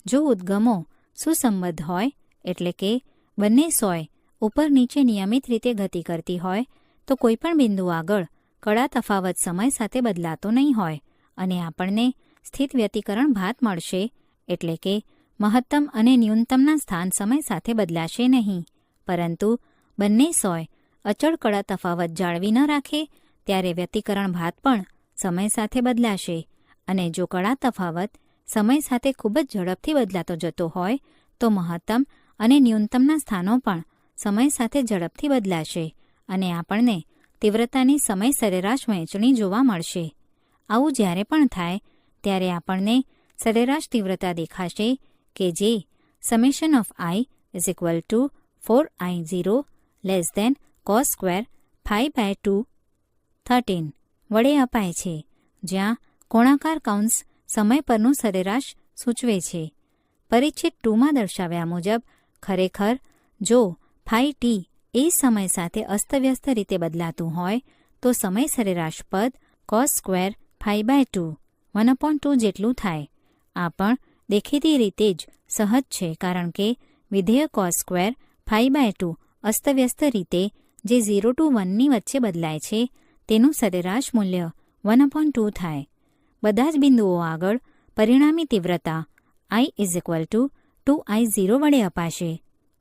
જો ઉદ્ગમો સુસંબદ્ધ હોય એટલે કે બંને સોય ઉપર નીચે નિયમિત રીતે ગતિ કરતી હોય તો કોઈપણ બિંદુ આગળ કળા તફાવત સમય સાથે બદલાતો નહીં હોય અને આપણને સ્થિત વ્યતિકરણ ભાત મળશે એટલે કે મહત્તમ અને ન્યૂનતમના સ્થાન સમય સાથે બદલાશે નહીં, પરંતુ બંને સોય અચળ કળા તફાવત જાળવી ન રાખે ત્યારે વ્યતિકરણ ભાત પણ સમય સાથે બદલાશે અને જો કળા તફાવત સમય સાથે ખૂબ જ ઝડપથી બદલાતો જતો હોય તો મહત્તમ અને ન્યૂનતમના સ્થાનો પણ સમય સાથે ઝડપથી બદલાશે અને આપણને તીવ્રતાની સમય સરેરાશ વહેંચણી જોવા મળશે. આવું જ્યારે પણ થાય ત્યારે આપણને સરેરાશ તીવ્રતા દેખાશે કે જે i = 4I0 cos² phi/2 13 વડે અપાય છે, જ્યાં કોણાકાર કૌંસ સમય પરનું સરેરાશ સૂચવે છે. પરિચ્છેદ 2માં દર્શાવ્યા મુજબ ખરેખર જો phi t એ સમય સાથે અસ્તવ્યસ્ત રીતે બદલાતું હોય તો સમય સરેરાશ પદ cos² phi/2 1/2 જેટલું થાય. આ પણ દેખીતી રીતે જ સહજ છે કારણ કે વિધેય cos² phi/2 અસ્તવ્યસ્ત રીતે જે 0 to 1ની વચ્ચે બદલાય છે તેનું સરેરાશ મૂલ્ય 1/2 થાય. બધા જ બિંદુઓ આગળ પરિણામી તીવ્રતા I = 2I0 વડે અપાશે.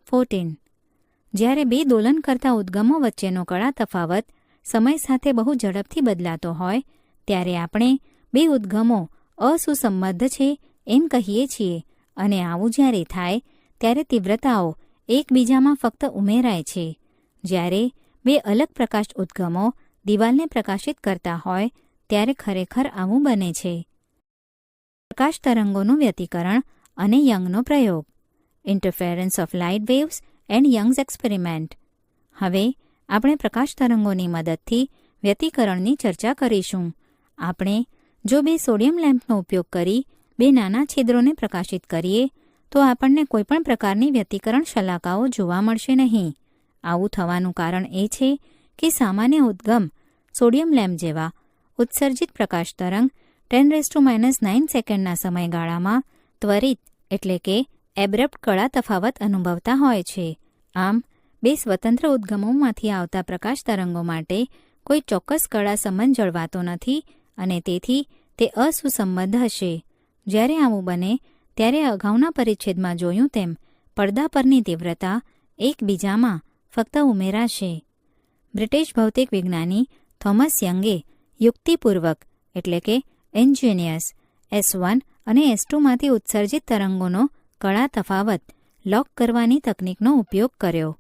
14 જ્યારે બે દોલન કરતા ઉદ્ગમો વચ્ચેનો કળા તફાવત સમય સાથે બહુ ઝડપથી બદલાતો હોય ત્યારે આપણે બે ઉદ્ગમો અસુસંબદ્ધ છે એમ કહીએ છીએ અને આવું જ્યારે થાય ત્યારે તીવ્રતાઓ એકબીજામાં ફક્ત ઉમેરાય છે. જ્યારે બે અલગ પ્રકાશ ઉદ્ગમો દિવાલને પ્રકાશિત કરતા હોય ત્યારે ખરેખર આવું બને છે. પ્રકાશ તરંગોનું વ્યતિકરણ અને યંગનો પ્રયોગ. Interference of light waves and Young's experiment. હવે આપણે પ્રકાશ તરંગોની મદદથી વ્યતિકરણની ચર્ચા કરીશું. આપણે જો બે સોડિયમ લેમ્પનો ઉપયોગ કરી બે નાના છિદ્રોને પ્રકાશિત કરીએ તો આપણને કોઈપણ પ્રકારની વ્યતિકરણ શલાકાઓ જોવા મળશે નહીં. આવું થવાનું કારણ એ છે કે સામાન્ય ઉદ્ગમ સોડિયમ લેમ્પ જેવા ઉત્સર્જિત પ્રકાશ તરંગ 10⁻⁹ સેકન્ડના સમયગાળામાં ત્વરિત એટલે કે એબ્રપ્ટ કળા તફાવત અનુભવતા હોય છે. આમ બે સ્વતંત્ર ઉદ્ગમોમાંથી આવતા પ્રકાશ તરંગો માટે કોઈ ચોક્કસ કળા સંબંધ જળવાતો નથી અને તેથી તે અસુસંબદ્ધ હશે. જ્યારે આવું બને ત્યારે અગાઉના પરિચ્છેદમાં જોયું તેમ પડદા પરની તીવ્રતા એકબીજામાં ફક્ત ઉમેરાશે. બ્રિટિશ ભૌતિક વિજ્ઞાની થોમસ યંગે યુક્તિપૂર્વક એટલે કે એન્જિનિયસ S1 અને S2માંથી ઉત્સર્જિત તરંગોનો કળા તફાવત લોક કરવાની તકનિકનો ઉપયોગ કર્યો.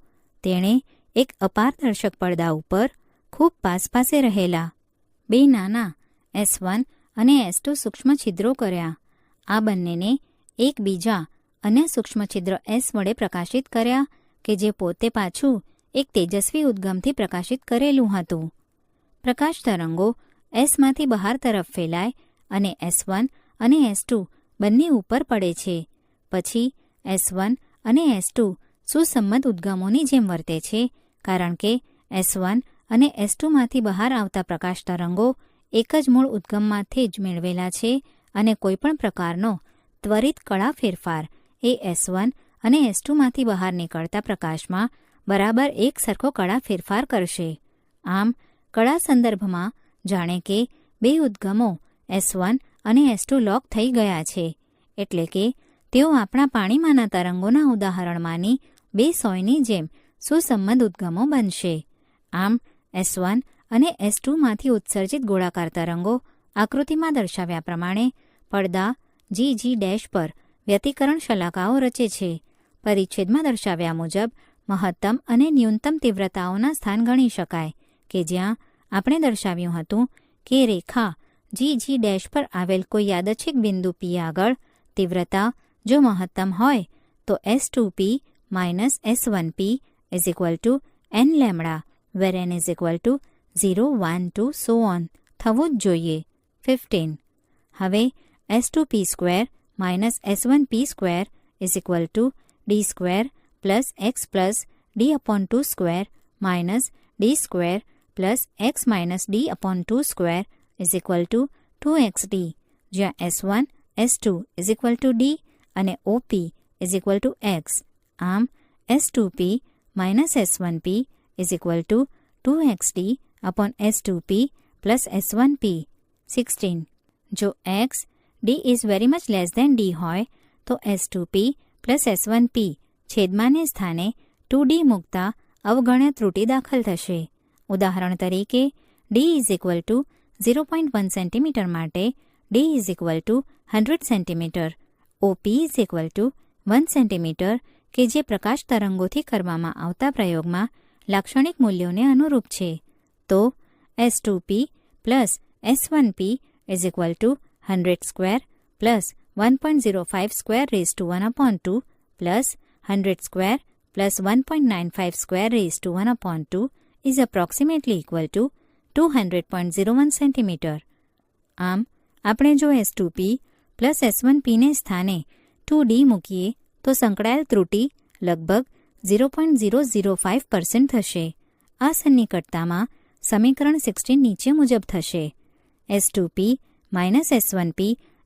તેણે એક અપારદર્શક પડદા ઉપર ખૂબ પાસપાસે રહેલા બે નાના S1 અને S2 સૂક્ષ્મ છિદ્રો કર્યા. આ બંનેને એકબીજા અન્ય સૂક્ષ્મ છિદ્ર S વડે પ્રકાશિત કર્યા કે જે પોતે પાછું એક તેજસ્વી ઉદ્ગમથી પ્રકાશિત કરેલું હતું. પ્રકાશ તરંગો Sમાંથી બહાર તરફ ફેલાય અને S1 અને S2 બંને ઉપર પડે છે. પછી S1 અને S2 સુસંમત ઉદ્ગમોની જેમ વર્તે છે કારણ કે S1 અને S2માંથી બહાર આવતા પ્રકાશ તરંગો એક જ મૂળ ઉદ્ગમમાંથી જ મેળવેલા છે અને કોઈપણ પ્રકારનો ત્વરિત કળા ફેરફાર એ S1 અને S2માંથી બહાર નીકળતા પ્રકાશમાં બરાબર એક સરખો કળા ફેરફાર કરશે. આમ કળા સંદર્ભમાં જાણે કે બે ઉદ્ગમો S1 અને S2 લોક થઈ ગયા છે એટલે કે તેઓ આપણા પાણીમાંના તરંગોના ઉદાહરણમાંની બે સોયની જેમ સુસંમત ઉદ્ગમો બનશે. આમ S1 અને S2માંથી ઉત્સર્જિત ગોળાકાર તરંગો આકૃતિમાં દર્શાવ્યા પ્રમાણે પડદા GG' પર વ્યતિકરણ શલાકાઓ રચે છે. પરિચ્છેદમાં દર્શાવ્યા મુજબ મહત્તમ અને ન્યૂનતમ તીવ્રતાઓના સ્થાન ગણી શકાય કે જ્યાં આપણે દર્શાવ્યું હતું કે રેખા GG' પર આવેલ કોઈ યાદચ્છિક બિંદુ P આગળ તીવ્રતા જો મહત્તમ હોય તો S2P - S1P n lambda where n is equal to 0, 1, 2, so on થવું જ જોઈએ. 15. હવે S2P² - S1P² D² plus x plus d/2² minus d² plus x minus d/2² 2xd, જ્યાં S1, S2 d અને OP x. આમ S2P minus S1P 2xd upon S2P plus S1P. 16. જો x d is very much less than d હોય તો S2P plus S1P છેદમાને સ્થાને 2d મૂકતા અવગણ્ય ત્રુટિ દાખલ થશે. ઉદાહરણ તરીકે d is equal to 0.1 cm માટે d is equal to 100 cm, OP is equal to 1 cm કે જે પ્રકાશ તરંગોથી કરવામાં આવતા પ્રયોગમાં લાક્ષણિક મૂલ્યોને અનુરૂપ છે. તો S2P plus S1P is equal to 100² plus 1.05² ⁻²⁰ plus 100² plus 1.95² ⁻² is approximately equal to 200.01 cm. આમ આપણે જો S2P plus S1Pને સ્થાને 2d મૂકીએ તો સંકળાયેલ ત્રુટિ લગભગ 0.005% થશે. આ સન્નિકટતામાં સમીકરણ 16 નીચે મુજબ થશે. S2P minus S1P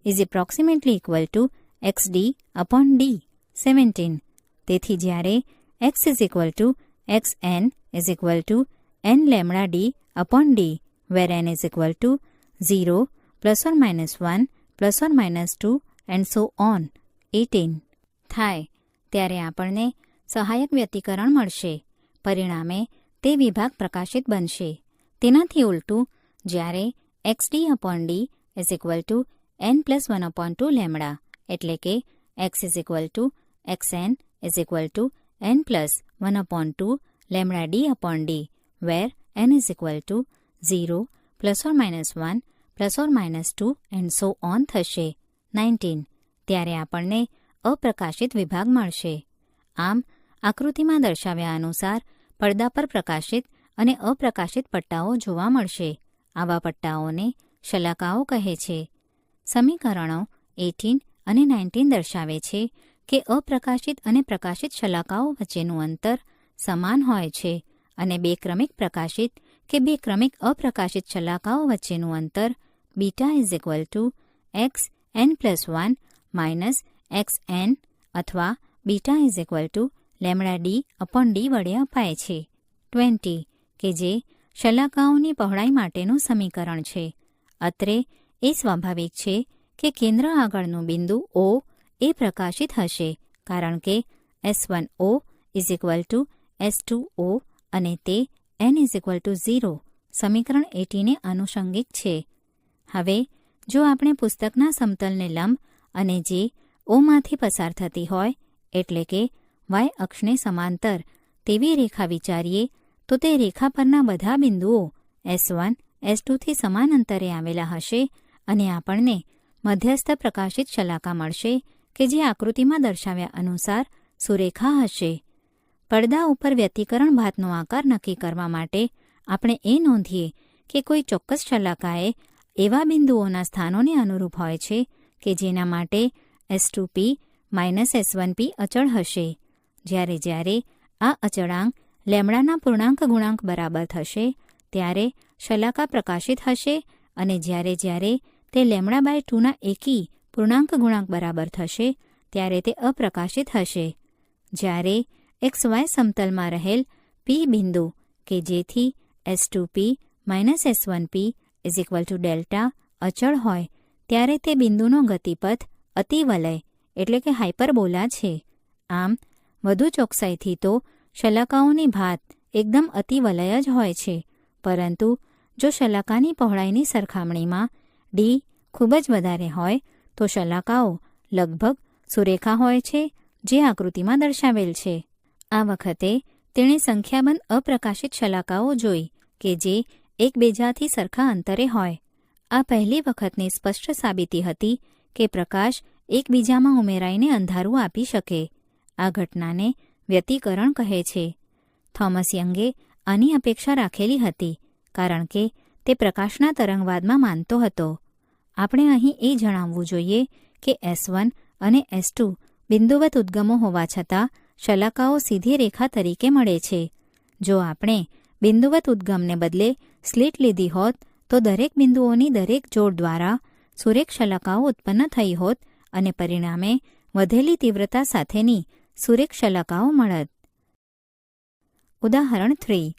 is approximately equal to xd upon d. 17. તેથી જ્યારે x is equal to xn is equal to n lambda d upon d, where n is equal to 0, plus or minus 1, plus or minus 2, and so on. 18. થાય ત્યારે આપણને સહાયક વ્યતિકરણ મળશે. પરિણામે તે વિભાગ પ્રકાશિત બનશે. તેનાથી ઉલટું જ્યારે xd upon d is equal to n plus 1/2 lambda એટલે કે x is equal to xn is equal to n plus 1/2 lambda d upon d, where n is equal to 0, plus or minus 1, plus or minus 2, and so on થશે. 19. ત્યારે આપણને અપ્રકાશિત વિભાગ મળશે. આમ આકૃતિમાં દર્શાવ્યા અનુસાર પડદા પર પ્રકાશિત અને અપ્રકાશિત પટ્ટાઓ જોવા મળશે. આવા પટ્ટાઓને શલાકાઓ કહે છે. સમીકરણો 18 અને 19 દર્શાવે છે કે અપ્રકાશિત અને પ્રકાશિત શલાકાઓ વચ્ચેનું અંતર સમાન હોય છે અને બે ક્રમિક પ્રકાશિત કે બે ક્રમિક અપ્રકાશિત શલાકાઓ વચ્ચેનું અંતર beta is equal two xn+1 minus xn અથવા beta is equal two lambda D upon D વડે અપાય છે. 20 કે જે શલાકાઓની પહોળાઈ માટેનું સમીકરણ છે. અત્રે એ સ્વાભાવિક છે કે કેન્દ્ર આગળનું બિંદુ O એ પ્રકાશિત હશે કારણ કે S1O = S2O અને તે n = 0 સમીકરણ 80 ને આનુષંગિક છે. હવે જો આપણે પુસ્તકના સમતલને લંબ અને જે ઓમાંથી પસાર થતી હોય એટલે કે y અક્ષને સમાંતર તેવી રેખા વિચારીએ તો તે રેખા પરના બધા બિંદુઓ S1, S2થી સમાન અંતરે આવેલા હશે અને આપણને મધ્યસ્થ પ્રકાશિત શલાકા મળશે કે જે આકૃતિમાં દર્શાવ્યા અનુસાર સુરેખા હશે. પડદા ઉપર વ્યતિકરણ ભાતનો આકાર નક્કી કરવા માટે આપણે એ નોંધીએ કે કોઈ ચોક્કસ શલાકાએ એવા બિંદુઓના સ્થાનોને અનુરૂપ હોય છે કે જેના માટે S2P - S1P અચળ હશે. જ્યારે જ્યારે આ અચળાંક લેમ્ડાના પૂર્ણાંક ગુણાંક બરાબર થશે ત્યારે શલાકા પ્રકાશિત હશે અને જ્યારે જ્યારે તે λ/2ના એકી પૂર્ણાંક ગુણાંક બરાબર થશે ત્યારે તે અપ્રકાશિત હશે. જ્યારે XY સમતલમાં રહેલ P બિંદુ કે જેથી S2P - S1P = ડેલ્ટા અચળ હોય ત્યારે તે બિંદુનો ગતિપથ અતિવલય એટલે કે હાઇપરબોલા છે. આમ વધુ ચોકસાઈથી તો શલાકાઓની ભાત એકદમ અતિવલય જ હોય છે, પરંતુ જો શલાકાની પહોળાઈની સરખામણીમાં d ખૂબ જ વધારે હોય તો શલાકાઓ લગભગ સુરેખા હોય છે, જે આકૃતિમાં દર્શાવેલ છે. આ વખતે તેણે સંખ્યાબંધ અપ્રકાશિત શલાકાઓ જોઈ કે જે એકબીજાથી સરખા અંતરે હોય. આ પહેલી વખતની સ્પષ્ટ સાબિતી હતી કે પ્રકાશ એકબીજામાં ઉમેરાઈને અંધારું આપી શકે. આ ઘટનાને વ્યતિકરણ કહે છે. થોમસ યંગે આની અપેક્ષા રાખેલી હતી કારણ કે તે પ્રકાશના તરંગવાદમાં માનતો હતો. આપણે અહીં એ જણાવવું જોઈએ કે S1 અને S2 બિંદુવત ઉદ્ગમો હોવા છતાં શલાકાઓ સીધી રેખા તરીકે મળે છે. જો આપણે બિંદુવત ઉદ્ગમને બદલે સ્લિટ લીધી હોત તો દરેક બિંદુઓની દરેક જોડ દ્વારા સુરેખ શલાકાઓ ઉત્પન્ન થઈ હોત અને પરિણામે વધેલી તીવ્રતા સાથેની સુરેખ શલાકાઓ મળત. ઉદાહરણ 3.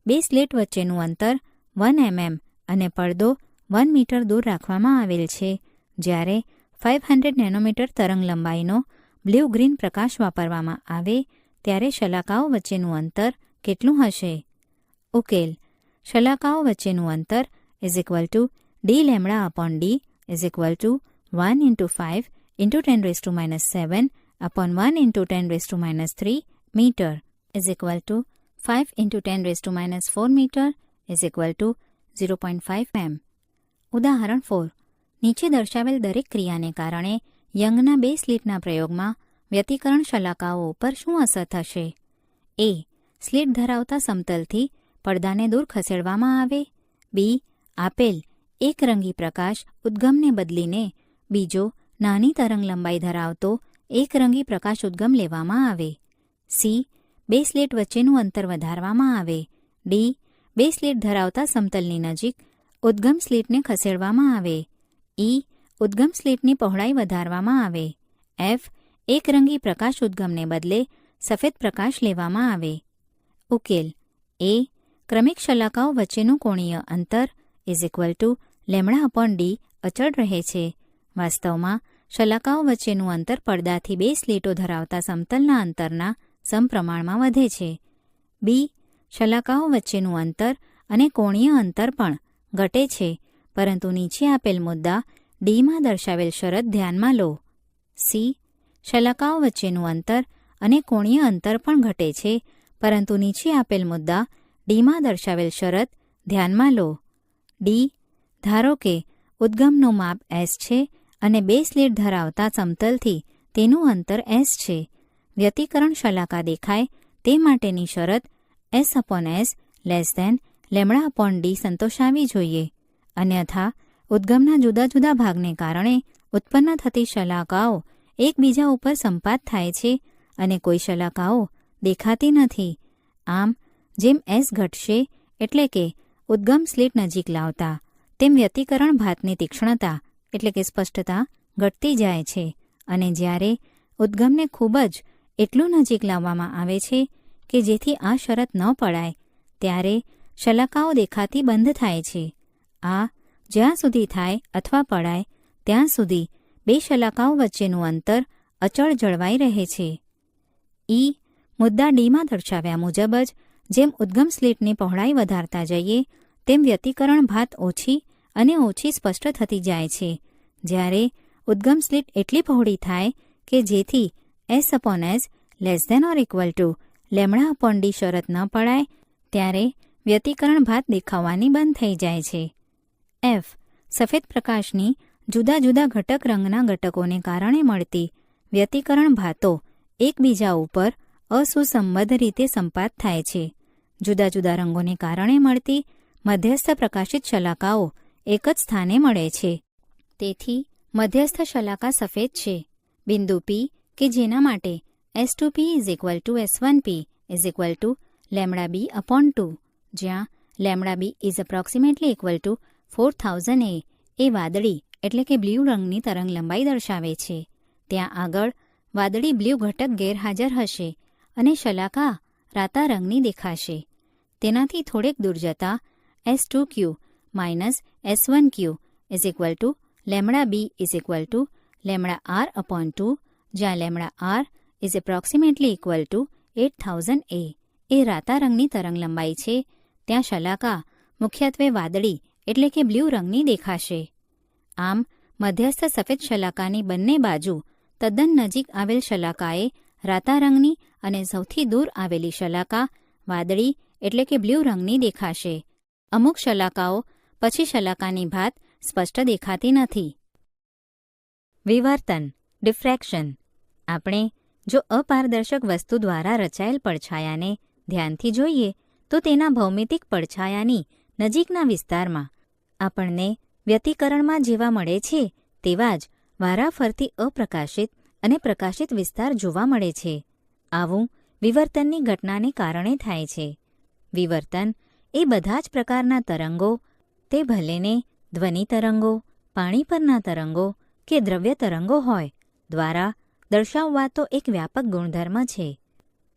બે સ્લિટ વચ્ચેનું અંતર 1 mm અને પડદો 1 મીટર દૂર રાખવામાં આવેલ છે, જ્યારે 500 નેનોમીટર તરંગ લંબાઈનો બ્લુ ગ્રીન પ્રકાશ વાપરવામાં આવે ત્યારે શલાકાઓ વચ્ચેનું અંતર કેટલું હશે? ઉકેલ: શલાકાઓ વચ્ચેનું અંતર dλ/d = 1 × 5 × 10⁻⁷ upon 1 × 10⁻³ metre = 5 × 10⁻⁴ metre = 0.5 m. ઉદાહરણ 4. નીચે દર્શાવેલ દરેક ક્રિયાને કારણે યંગના બે સ્લિટના પ્રયોગમાં વ્યતિકરણ શલાકાઓ ઉપર શું અસર થશે? a. સ્લિટ ધરાવતા સમતલથી પડદાને દૂર ખસેડવામાં આવે. b. આપેલ એકરંગી પ્રકાશ ઉદ્ગમને બદલીને બીજો નાની તરંગ લંબાઈ ધરાવતો એકરંગી પ્રકાશ ઉદ્ગમ લેવામાં આવે. c. બે સ્લિટ વચ્ચેનું અંતર વધારવામાં આવે. d. બે સ્લિટ ધરાવતા સમતલની નજીક ઉદ્ગમ સ્લિટને ખસેડવામાં આવે. e. ઉદ્ગમ સ્લિટની પહોળાઈ વધારવામાં આવે. f. એકરંગી પ્રકાશ ઉદ્ગમને બદલે સફેદ પ્રકાશ લેવામાં આવે. ઉકેલ: a. ક્રમિક શલાકાઓ વચ્ચેનું કોણીય અંતર λ/d અચળ રહે છે. વાસ્તવમાં શલાકાઓ વચ્ચેનું અંતર પડદાથી બે સ્લિટો ધરાવતા સમતલના અંતરના સમપ્રમાણમાં વધે છે. b. શલાકાઓ વચ્ચેનું અંતર અને કોણીય અંતર પણ ઘટે છે, પરંતુ નીચે આપેલ મુદ્દા ડીમાં દર્શાવેલ શરત ધ્યાનમાં લો. c. શલાકાઓ વચ્ચેનું અંતર અને કોણીય અંતર પણ ઘટે છે, પરંતુ નીચે આપેલ મુદ્દા ડીમાં દર્શાવેલ શરત ધ્યાનમાં લો. d. ધારો કે ઉદ્ગમનું માપ s છે અને બે સ્લિટ ધરાવતા સમતલથી તેનું અંતર s છે. વ્યતિકરણ શલાકા દેખાય તે માટેની શરત s/s λ/d સંતોષાવી જોઈએ. અન્યથા ઉદ્ગમના જુદા જુદા ભાગને કારણે ઉત્પન્ન થતી શલાકાઓ એકબીજા ઉપર સંપાત થાય છે અને કોઈ શલાકાઓ દેખાતી નથી. આમ જેમ s ઘટશે એટલે કે ઉદ્ગમ સ્લિટ નજીક લાવતા તેમ વ્યતિકરણ ભાતની તીક્ષ્ણતા એટલે કે સ્પષ્ટતા ઘટતી જાય છે અને જ્યારે ઉદ્ગમને ખૂબ જ એટલું નજીક લાવવામાં આવે છે કે જેથી આ શરત ન પડાય ત્યારે શલાકાઓ દેખાતી બંધ થાય છે. આ જ્યાં સુધી થાય અથવા પડાય ત્યાં સુધી બે શલાકાઓ વચ્ચેનું અંતર અચળ જળવાઈ રહે છે. મુદ્દા ડીમાં દર્શાવ્યા મુજબ જ જેમ ઉદ્ગમ સ્લિટની પહોળાઈ વધારતા જઈએ તેમ વ્યતિકરણ ભાત ઓછી અને ઓછી સ્પષ્ટ થતી જાય છે. જ્યારે ઉદ્ગમ સ્લિટ એટલી પહોળી થાય કે જેથી S/S < λ શરત ન પડાય ત્યારે વ્યતિકરણ ભાત દેખાવાની બંધ થઈ જાય છે. F. સફેદ પ્રકાશની જુદા જુદા ઘટક રંગના ઘટકોને કારણે મળતી વ્યતિકરણ ભાતો એકબીજા ઉપર અસુસંબદ્ધ રીતે સંપાત થાય છે. જુદા જુદા રંગોને કારણે મળતી મધ્યસ્થ પ્રકાશિત શલાકાઓ એક જ સ્થાને મળે છે. તેથી મધ્યસ્થ શલાકા સફેદ છે. બિંદુ P કે જેના માટે S2P = S1P = λb/2, જ્યાં λb = 4000 એ વાદળી એટલે કે બ્લ્યુ રંગની તરંગ લંબાઈ દર્શાવે છે. ત્યાં આગળ વાદળી બ્લ્યુ ઘટક ગેરહાજર હશે અને શલાકા રાતા રંગની દેખાશે. તેનાથી થોડેક દૂર જતા S2Q - S1Q = λb = λr/2, જ્યાં λr = 8000 એ રાતા રંગની તરંગ લંબાઈ છે. ત્યાં શલાકા મુખ્યત્વે વાદળી એટલે કે બ્લ્યુ રંગની દેખાશે. આમ મધ્યસ્થ સફેદ શલાકાની બંને બાજુ તદ્દન નજીક આવેલ શલાકાએ રાતા રંગની અને સૌથી દૂર આવેલી શલાકા વાદળી એટલે કે બ્લ્યુ રંગની દેખાશે. અમુક શલાકાઓ પછી શલાકાની ભાત સ્પષ્ટ દેખાતી નથી. વિવર્તન ડિફ્રેક્શન. આપણે જો અપારદર્શક વસ્તુ દ્વારા રચાયેલ પડછાયાને ધ્યાનથી જોઈએ તો તેના ભૌમિતિક પડછાયાની નજીકના વિસ્તારમાં આપણને વ્યતિકરણમાં જેવા મળે છે તેવા જ વારાફરતી અપ્રકાશિત અને પ્રકાશિત વિસ્તાર જોવા મળે છે. આવું વિવર્તનની ઘટનાને કારણે થાય છે. વિવર્તન એ બધા જ પ્રકારના તરંગો, તે ભલેને ધ્વનિ તરંગો, પાણી પરના તરંગો કે દ્રવ્ય તરંગો હોય, દ્વારા દર્શાવવાતો એક વ્યાપક ગુણધર્મ છે.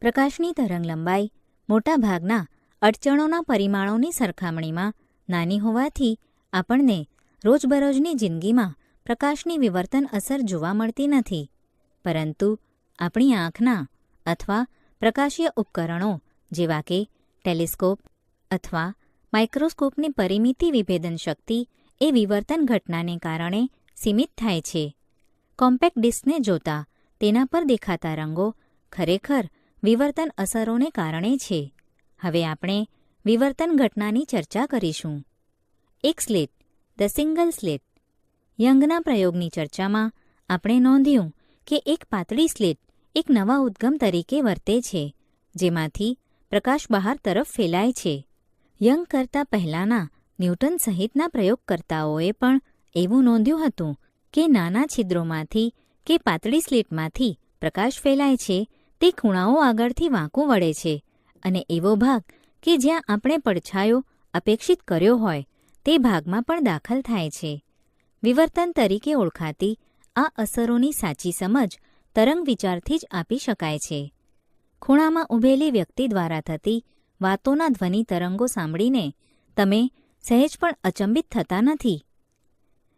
પ્રકાશની તરંગ લંબાઈ મોટાભાગના અડચણોના પરિમાણોની સરખામણીમાં નાની હોવાથી આપણને રોજબરોજની જિંદગીમાં પ્રકાશની વિવર્તન અસર જોવા મળતી નથી. પરંતુ આપણી આંખના અથવા પ્રકાશીય ઉપકરણો જેવા કે ટેલિસ્કોપ અથવા માઇક્રોસ્કોપની પરિમિતિ વિભેદન શક્તિ એ વિવર્તન ઘટનાને કારણે સીમિત થાય છે. કોમ્પેક્ટ ડિસ્કને જોતા તેના પર દેખાતા રંગો ખરેખર વિવર્તન અસરોને કારણે છે. હવે આપણે વિવર્તન ઘટનાની ચર્ચા કરીશું. એક સ્લિટ, ધ સિંગલ સ્લિટ. યંગના પ્રયોગની ચર્ચામાં આપણે નોંધ્યું કે એક પાતળી સ્લિટ એક નવા ઉદ્ગમ તરીકે વર્તે છે, જેમાંથી પ્રકાશ બહાર તરફ ફેલાય છે. યંગ કરતાં પહેલાંના ન્યૂટન સહિતના પ્રયોગકર્તાઓએ પણ એવું નોંધ્યું હતું કે નાના છિદ્રોમાંથી કે પાતળી સ્લિટમાંથી પ્રકાશ ફેલાય છે તે ખૂણાઓ આગળથી વાંકું વળે છે અને એવો ભાગ કે જ્યાં આપણે પડછાયો અપેક્ષિત કર્યો હોય તે ભાગમાં પણ દાખલ થાય છે. વિવર્તન તરીકે ઓળખાતી આ અસરોની સાચી સમજ તરંગ વિચારથી જ આપી શકાય છે. ખૂણામાં ઊભેલી વ્યક્તિ દ્વારા થતી વાતોના ધ્વનિ તરંગો સાંભળીને તમે સહેજ પણ અચંબિત થતા નથી.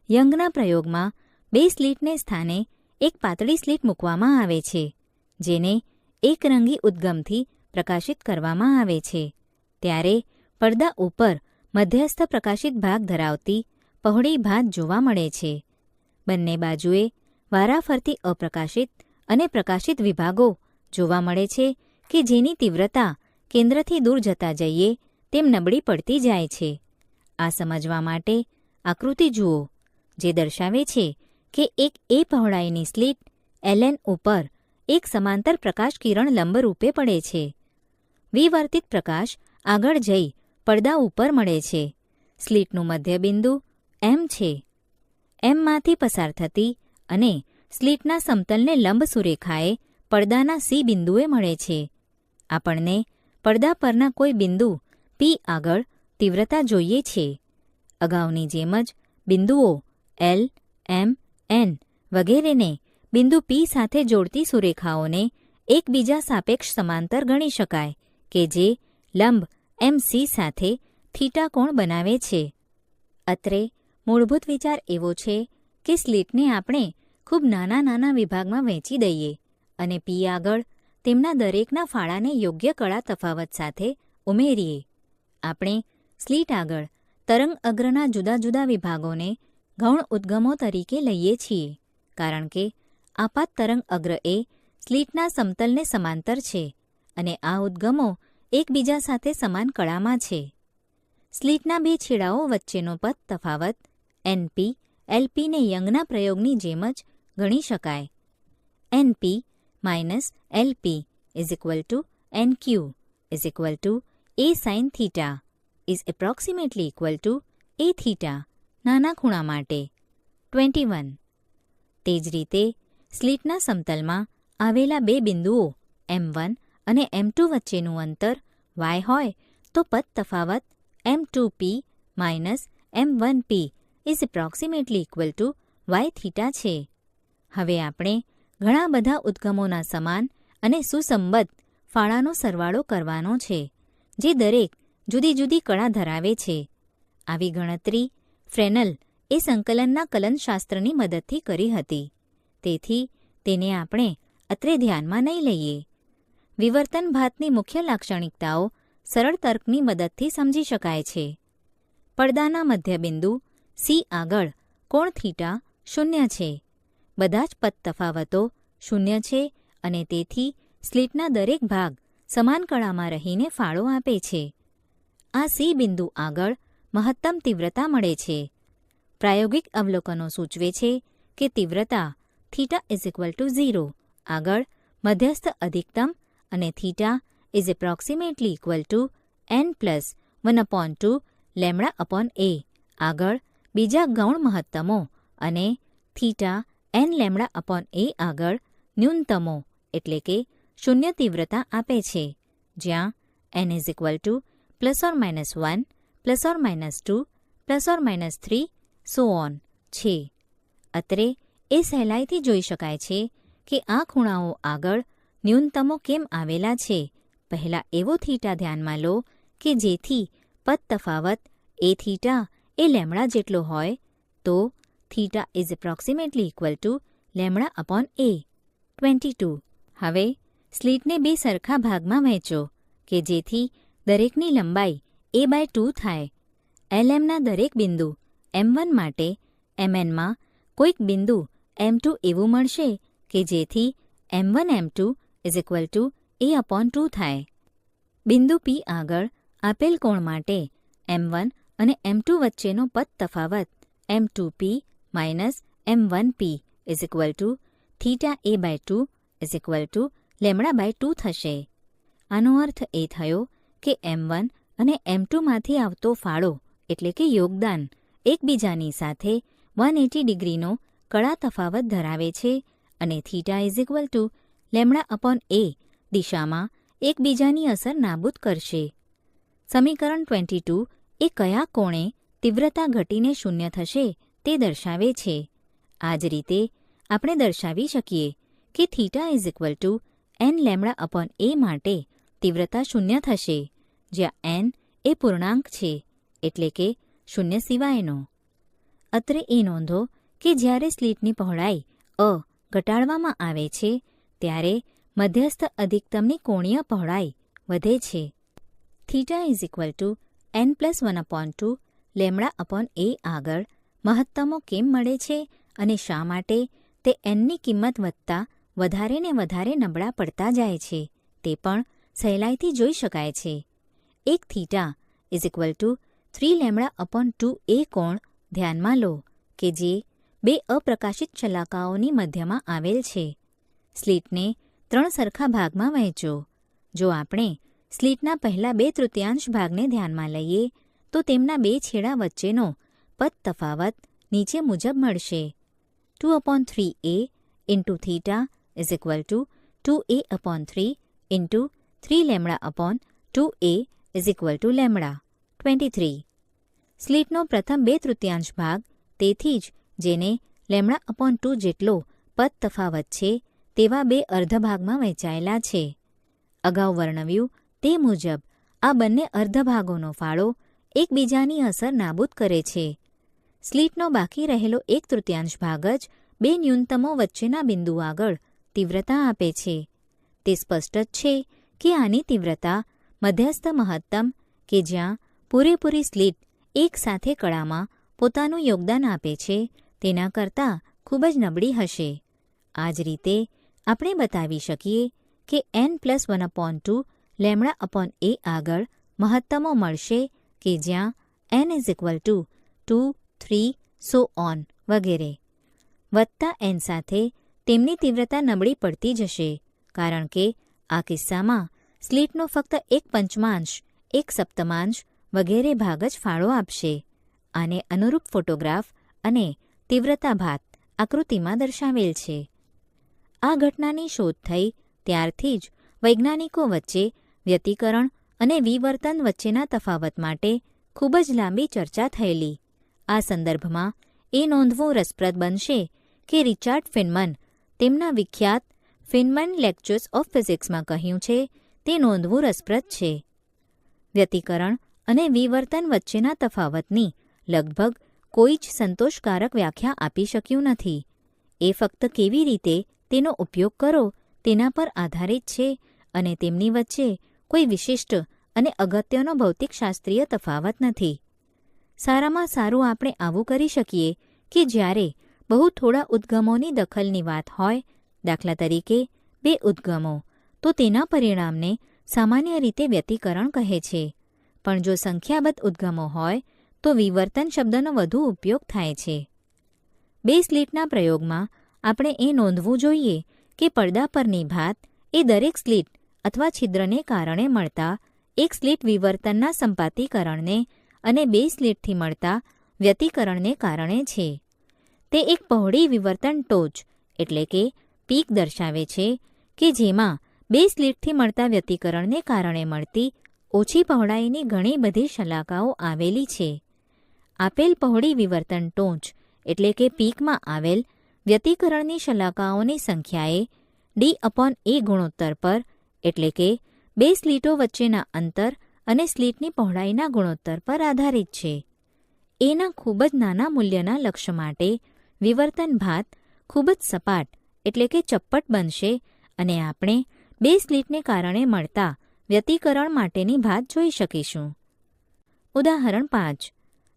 યંગના પ્રયોગમાં બે સ્લિટને સ્થાને એક પાતળી સ્લિટ મૂકવામાં આવે છે, જેને એકરંગી ઉદ્ગમથી પ્રકાશિત કરવામાં આવે છે. ત્યારે પડદા ઉપર મધ્યસ્થ પ્રકાશિત ભાગ ધરાવતી પહોળી ભાત જોવા મળે છે. બંને બાજુએ વારાફરતી અપ્રકાશિત અને પ્રકાશિત વિભાગો જોવા મળે છે કે જેની તીવ્રતા કેન્દ્રથી દૂર જતા જઈએ તેમ નબળી પડતી જાય છે. આ સમજવા માટે આકૃતિ જુઓ, જે દર્શાવે છે કે એક એ પહોળાઈની સ્લિટ ln ઉપર એક સમાંતર પ્રકાશ કિરણ લંબરૂપે પડે છે. વિવર્તિત પ્રકાશ આગળ જઈ પડદા ઉપર મળે છે. સ્લિટનું મધ્યબિંદુ M છે. Mમાંથી પસાર થતી અને સ્લિટના સમતલને લંબ સુરેખાએ પડદાના C બિંદુએ મળે છે. આપણને પડદા પરના કોઈ બિંદુ P આગળ તીવ્રતા જોઈએ છે. અગાઉની જેમ જ બિંદુઓ L, M, N વગેરેને બિંદુ P સાથે જોડતી સુરેખાઓને એકબીજા સાપેક્ષ સમાંતર ગણી શકાય કે જે લંબ MC સાથે થીટા કોણ બનાવે છે. અત્રે મૂળભૂત વિચાર એવો છે કે સ્લિટને આપણે ખૂબ નાના નાના વિભાગમાં વહેંચી દઈએ અને P આગળ તેમના દરેકના ફાળાને યોગ્ય કળા તફાવત સાથે ઉમેરીએ. આપણે સ્લિટ આગળ તરંગ અગ્રના જુદા જુદા વિભાગોને ગૌણ ઉદ્ગમો તરીકે લઈએ છીએ, કારણ કે આપાત તરંગ અગ્ર એ સ્લિટના સમતલને સમાંતર છે અને આ ઉદ્ગમો એકબીજા સાથે સમાન કળામાં છે. સ્લિટના બે છેડાઓ વચ્ચેનો પથ તફાવત NP LPને યંગના પ્રયોગની જેમ જ ગણી શકાય. NP minus LP is equal two NQ is equal two A sin theta is approximately equal two A theta નાના ખૂણા માટે 21. તે જ રીતે સ્લિટના સમતલમાં આવેલા બે બિંદુઓ M1 અને M2 વચ્ચેનું અંતર y હોય તો પથ તફાવત M2P minus M1P is approximately equal two y theta છે. હવે આપણે ઘણા બધા ઉદ્ગમોના સમાન અને સુસંબદ્ધ ફાળાનો સરવાળો કરવાનો છે, જે દરેક જુદી જુદી કળા ધરાવે છે. આવી ગણતરી ફ્રેનલ એ સંકલનના કલનશાસ્ત્રની મદદથી કરી હતી, તેથી તેને આપણે અત્રે ધ્યાનમાં નહીં લઈએ. વિવર્તન ભાતની મુખ્ય લાક્ષણિકતાઓ સરળ તર્કની મદદથી સમજી શકાય છે. પડદાના મધ્યબિંદુ C આગળ કોણ થીટા 0 છે. બધા જ પથ તફાવતો 0 છે અને તેથી સ્લિટના દરેક ભાગ સમાન કળામાં રહીને ફાળો આપે છે. આ C બિંદુ આગળ મહત્તમ તીવ્રતા મળે છે. પ્રાયોગિક અવલોકનો સૂચવે છે કે તીવ્રતા થીટા ઇઝ ઇક્વલ ટુ 0 આગળ મધ્યસ્થ અધિકતમ અને theta is approximately equal two n+1/2 λ/a આગળ બીજા ગૌણ મહત્તમો અને થીટા n λ/a આગળ ન્યૂનતમો એટલે કે શૂન્ય તીવ્રતા આપે છે, જ્યાં n is equal two +or-1 +or-2 +or-3 so on છે. અત્રે એ સહેલાઈથી જોઈ શકાય છે કે આ ખૂણાઓ આગળ ન્યૂનતમો કેમ આવેલા છે. પહેલાં એવો થીટા ધ્યાનમાં લો કે જેથી પથ તફાવત A થીટા એ લેમડા જેટલો હોય તો theta is approximately equal two λ/a 22. હવે સ્લિટને બે સરખા ભાગમાં વહેંચો કે જેથી દરેકની લંબાઈ a/2 થાય. LMના દરેક બિંદુ M1 માટે MNમાં કોઈક બિંદુ M2 એવું મળશે કે જેથી M1 M2 is equal two a/2 થાય. બિંદુ P આગળ આપેલ કોણ માટે M1 અને M2 વચ્ચેનો પથ તફાવત M2P minus M1P is equal to theta a/2 is equal to λ/2 થશે. આનો અર્થ એ થયો કે M1 અને M2માંથી આવતો ફાળો એટલે કે યોગદાન એકબીજાની સાથે 180 ડિગ્રીનો કળા તફાવત ધરાવે છે અને theta is equal two λ/a દિશામાં એકબીજાની અસર નાબૂદ કરશે. સમીકરણ 22 એ કયા કોણે તીવ્રતા ઘટીને શૂન્ય થશે તે દર્શાવે છે. આ જ રીતે આપણે દર્શાવી શકીએ કે theta is equal two n λ/a માટે તીવ્રતા શૂન્ય થશે, જ્યાં n એ પૂર્ણાંક છે એટલે કે શૂન્ય સિવાયનો. અત્રે એ નોંધો કે જ્યારે સ્લિટની પહોળાઈ a ઘટાડવામાં આવે છે ત્યારે મધ્યસ્થ અધિકતમની કોણીય પહોળાઈ વધે છે. Theta is equal two n+1/2 λ/a આગળ મહત્તમો કેમ મળે છે અને શા માટે તે nની કિંમત વધતા વધારે ને વધારે નબળા પડતા જાય છે તે પણ સહેલાઈથી જોઈ શકાય છે. એક theta is equal two 3 λ/2a કોણ ધ્યાનમાં લો કે જે બે અપ્રકાશિત શલાકાઓની મધ્યમાં આવેલ છે. સ્લિટને 3 સરખા ભાગમાં વહેંચો. જો આપણે સ્લિટના પહેલા 2/3 ભાગને ધ્યાનમાં લઈએ તો તેમના બે છેડા વચ્ચેનો પથ તફાવત નીચે મુજબ મળશે. 2/3a into theta is equal to 2a/3 into 3 λ/2a is equal to λ 23. સ્લિટનો પ્રથમ 2/3 ભાગ તેથી જ જેને λ/2 જેટલો પથ તફાવત છે તેવા બે અર્ધભાગમાં વહેંચાયેલા છે. અગાઉ વર્ણવ્યું તે મુજબ આ બંને અર્ધભાગોનો ફાળો એકબીજાની અસર નાબૂદ કરે છે. સ્લિટનો બાકી રહેલો 1/3 ભાગ જ બે ન્યૂનતમો વચ્ચેના બિંદુ આગળ તીવ્રતા આપે છે. તે સ્પષ્ટ જ છે કે આની તીવ્રતા મધ્યસ્થ મહત્તમ કે જ્યાં પૂરેપૂરી સ્લિટ એક સાથે કળામાં પોતાનું યોગદાન આપે છે તેના કરતાં ખૂબ જ નબળી હશે. આ જ રીતે આપણે બતાવી શકીએ કે n+1/2 λ/a આગળ મહત્તમો મળશે કે જ્યાં n=2, 3, so on વગેરે. વત્તા n સાથે તેમની તીવ્રતા નબળી પડતી જશે કારણ કે આ કિસ્સામાં સ્લિટનો ફક્ત 1/5, 1/7 વગેરે ભાગ જ ફાળો આપશે. આને અનુરૂપ ફોટોગ્રાફ અને તીવ્રતા ભાત આકૃતિમાં દર્શાવેલ છે. આ ઘટનાની શોધ થઈ ત્યારથી જ વૈજ્ઞાનિકો વચ્ચે વ્યતિકરણ અને વિવર્તન વચ્ચેના તફાવત માટે ખૂબ જ લાંબી ચર્ચા થયેલી. આ સંદર્ભમાં એ નોંધવું રસપ્રદ બનશે કે રિચાર્ડ ફિનમન તેમના વિખ્યાત ફિનમન લેક્ચર્સ ઓફ ફિઝિક્સમાં કહ્યું છે તે નોંધવું રસપ્રદ છે. વ્યતિકરણ અને વિવર્તન વચ્ચેના તફાવતની લગભગ કોઈ જ સંતોષકારક વ્યાખ્યા આપી શક્યું નથી. એ ફક્ત કેવી રીતે તેનો ઉપયોગ કરો તેના પર આધારિત છે અને તેમની વચ્ચે કોઈ વિશિષ્ટ અને અગત્યનો ભૌતિકશાસ્ત્રીય તફાવત નથી. સારામાં સારું આપણે આવું કરી શકીએ કે જ્યારે બહુ થોડા ઉદ્ગમોની દખલની વાત હોય, દાખલા તરીકે 2 ઉદ્ગમો, તો તેના પરિણામને સામાન્ય રીતે વ્યતિકરણ કહે છે. પણ જો સંખ્યાબંધ ઉદ્ગમો હોય તો વિવર્તન શબ્દનો વધુ ઉપયોગ થાય છે. 2 સ્લિટના પ્રયોગમાં આપણે એ નોંધવું જોઈએ કે પડદા પરની ભાત એ દરેક સ્લિટ અથવા છિદ્રને કારણે મળતા એક સ્લિટ વિવર્તનના સંપાતીકરણને અને 2 સ્લિટથી મળતા વ્યતિકરણને કારણે છે. તે એક પહોળી વિવર્તન ટોચ એટલે કે પીક દર્શાવે છે કે જેમાં 2 સ્લિટથી મળતા વ્યતિકરણને કારણે મળતી ઓછી પહોળાઈની ઘણી બધી શલાકાઓ આવેલી છે. આપેલ પહોળી વિવર્તન ટોચ એટલે કે પીકમાં આવેલ વ્યતિકરણની શલાકાઓની સંખ્યાએ d/a ગુણોત્તર પર એટલે કે 2 સ્લિટો વચ્ચેના અંતર અને સ્લિટની પહોળાઈના ગુણોત્તર પર આધારિત છે. એના ખૂબ જ નાના મૂલ્યના લક્ષ્ય માટે વિવર્તન ભાત ખૂબ જ સપાટ એટલે કે ચપ્પટ બનશે અને આપણે 2 સ્લિટને કારણે મળતા વ્યતિકરણ માટેની ભાત જોઈ શકીશું. ઉદાહરણ 5.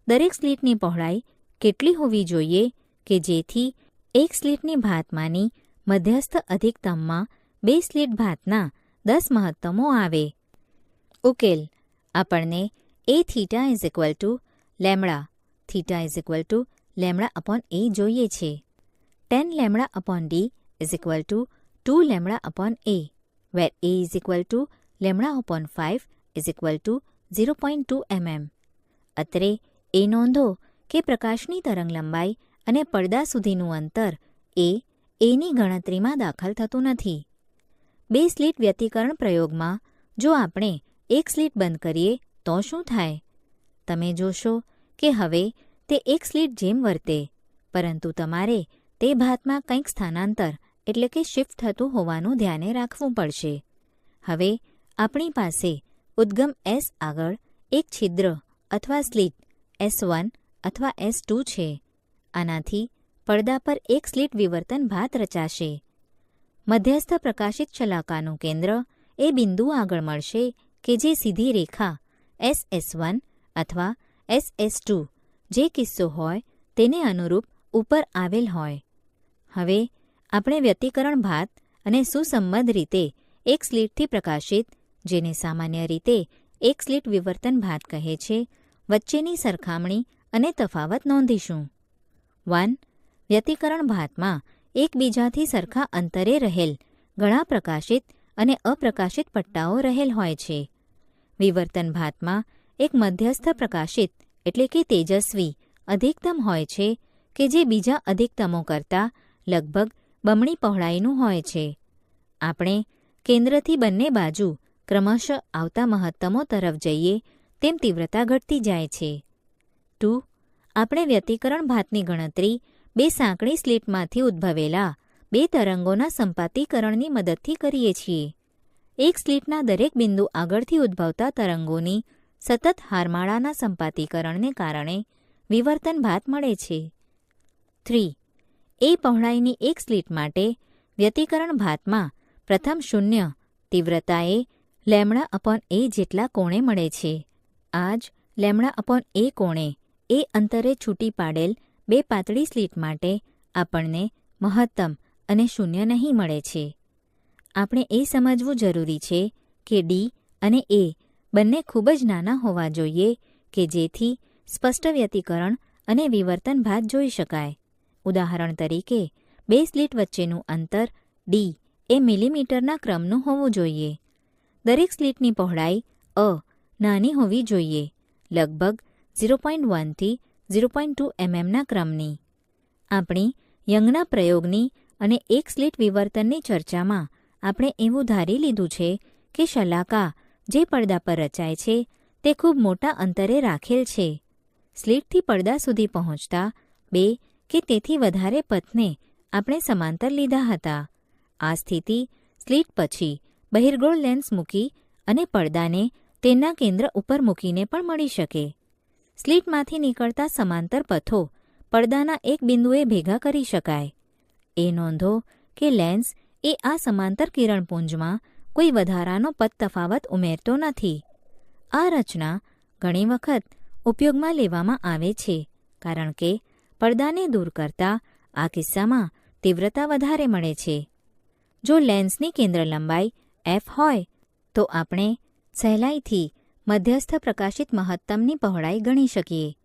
દરેક સ્લિટની પહોળાઈ કેટલી હોવી જોઈએ કે જેથી એક સ્લિટની ભાતમાંની મધ્યસ્થ અધિકતમમાં 2 સ્લિટ ભાતના 10 મહત્તમો આવે. ઉકેલ. આપણને θ=λ જોઈએ છે. tan λ/d = 2λ/a, where a=λ/5 0.2 mm. અત્રે એ નોંધો કે પ્રકાશની તરંગલંબાઈ અને પડદા સુધીનું અંતર એની ગણતરીમાં દાખલ થતું નથી. 2 સ્લિટ વ્યતિકરણ પ્રયોગમાં જો આપણે એક સ્લિટ બંધ કરીએ તો શું થાય? તમે જોશો કે હવે તે એક સ્લિટ જેમ વર્તે, પરંતુ તમારે તે ભાતમાં કંઈક સ્થાનાંતર એટલે કે શિફ્ટ થતું હોવાનું ધ્યાને રાખવું પડશે. હવે આપણી પાસે ઉદ્ગમ S આગળ એક છિદ્ર અથવા સ્લિટ S1 અથવા S2 છે. આનાથી પડદા પર એક સ્લિટ વિવર્તન ભાત રચાશે. મધ્યસ્થ પ્રકાશિત શલાકાનું કેન્દ્ર એ બિંદુ આગળ મળશે કે જે સીધી રેખા SS1 અથવા SS2 જે કિસ્સો હોય તેને અનુરૂપ ઉપર આવેલ હોય. હવે આપણે વ્યતિકરણ ભાત અને સુસંબદ્ધ રીતે એક સ્લિટથી પ્રકાશિત, જેને સામાન્ય રીતે એક સ્લિટ વિવર્તન ભાત કહે છે, વચ્ચેની સરખામણી અને તફાવત નોંધીશું. 1. વ્યતિકરણ ભાતમાં એકબીજાથી સરખા અંતરે રહેલ ઘણા પ્રકાશિત અને અપ્રકાશિત પટ્ટાઓ રહેલ હોય છે. વિવર્તન ભાતમાં એક મધ્યસ્થ પ્રકાશિત એટલે કે તેજસ્વી અધિકતમ હોય છે કે જે બીજા અધિકતમો કરતાં લગભગ બમણી પહોળાઈનું હોય છે. આપણે કેન્દ્રથી બંને બાજુ ક્રમશઃ આવતા મહત્તમો તરફ જઈએ તેમ તીવ્રતા ઘટતી જાય છે. 2. આપણે વ્યતિકરણ ભાતની ગણતરી 2 સાંકડી સ્લિટમાંથી ઉદ્ભવેલા 2 તરંગોના સંપાતીકરણની મદદથી કરીએ છીએ. એક સ્લિટના દરેક બિંદુ આગળથી ઉદ્ભવતા તરંગોની સતત હારમાળાના સંપાતીકરણને કારણે વિવર્તન ભાત મળે છે. 3. એ પહોળાઈની એક સ્લિટ માટે વ્યતિકરણ ભાતમાં પ્રથમ 0 તીવ્રતા એ λ/a જેટલા કોણે મળે છે. આ જ λ/a કોણે એ અંતરે છૂટી પાડેલ બે પાતળી સ્લિટ માટે આપણને મહત્તમ અને શૂન્ય નહીં મળે છે. આપણે એ સમજવું જરૂરી છે કે ડી અને એ બંને ખૂબ જ નાના હોવા જોઈએ કે જેથી સ્પષ્ટ વ્યતિકરણ અને વિવર્તન ભાત જોઈ શકાય. ઉદાહરણ તરીકે બે સ્લિટ વચ્ચેનું અંતર ડી એ મિલીમીટરના ક્રમનું હોવું જોઈએ. દરેક સ્લિટની પહોળાઈ અ નાની હોવી જોઈએ, લગભગ 0.1 થી 0.2 mmના ક્રમની. આપણી યંગના પ્રયોગની અને એક સ્લિટ વિવર્તનની ચર્ચામાં આપણે એવું ધારી લીધું છે કે શલાકા જે પડદા પર રચાય છે તે ખૂબ મોટા અંતરે રાખેલ છે. સ્લિટથી પડદા સુધી પહોંચતા બે કે તેથી વધારે પથને આપણે સમાંતર લીધા હતા. આ સ્થિતિ સ્લિટ પછી બહિર્ગોળ લેન્સ મૂકી અને પડદાને તેના કેન્દ્ર ઉપર મૂકીને પણ મળી શકે. સ્લિટમાંથી નીકળતા સમાંતર પથો પડદાના એક બિંદુએ ભેગા કરી શકાય. એ નોંધો કે લેન્સ એ આ સમાંતર કિરણપુંજમાં કોઈ વધારાનો પથ તફાવત ઉમેરતો નથી. આ રચના ઘણી વખત ઉપયોગમાં લેવામાં આવે છે કારણ કે પડદાને દૂર કરતાં આ કિસ્સામાં તીવ્રતા વધારે મળે છે. જો લેન્સની કેન્દ્ર લંબાઈ f હોય તો આપણે સહેલાઈથી મધ્યસ્થ પ્રકાશિત મહત્તમની પહોળાઈ ગણી શકીએ.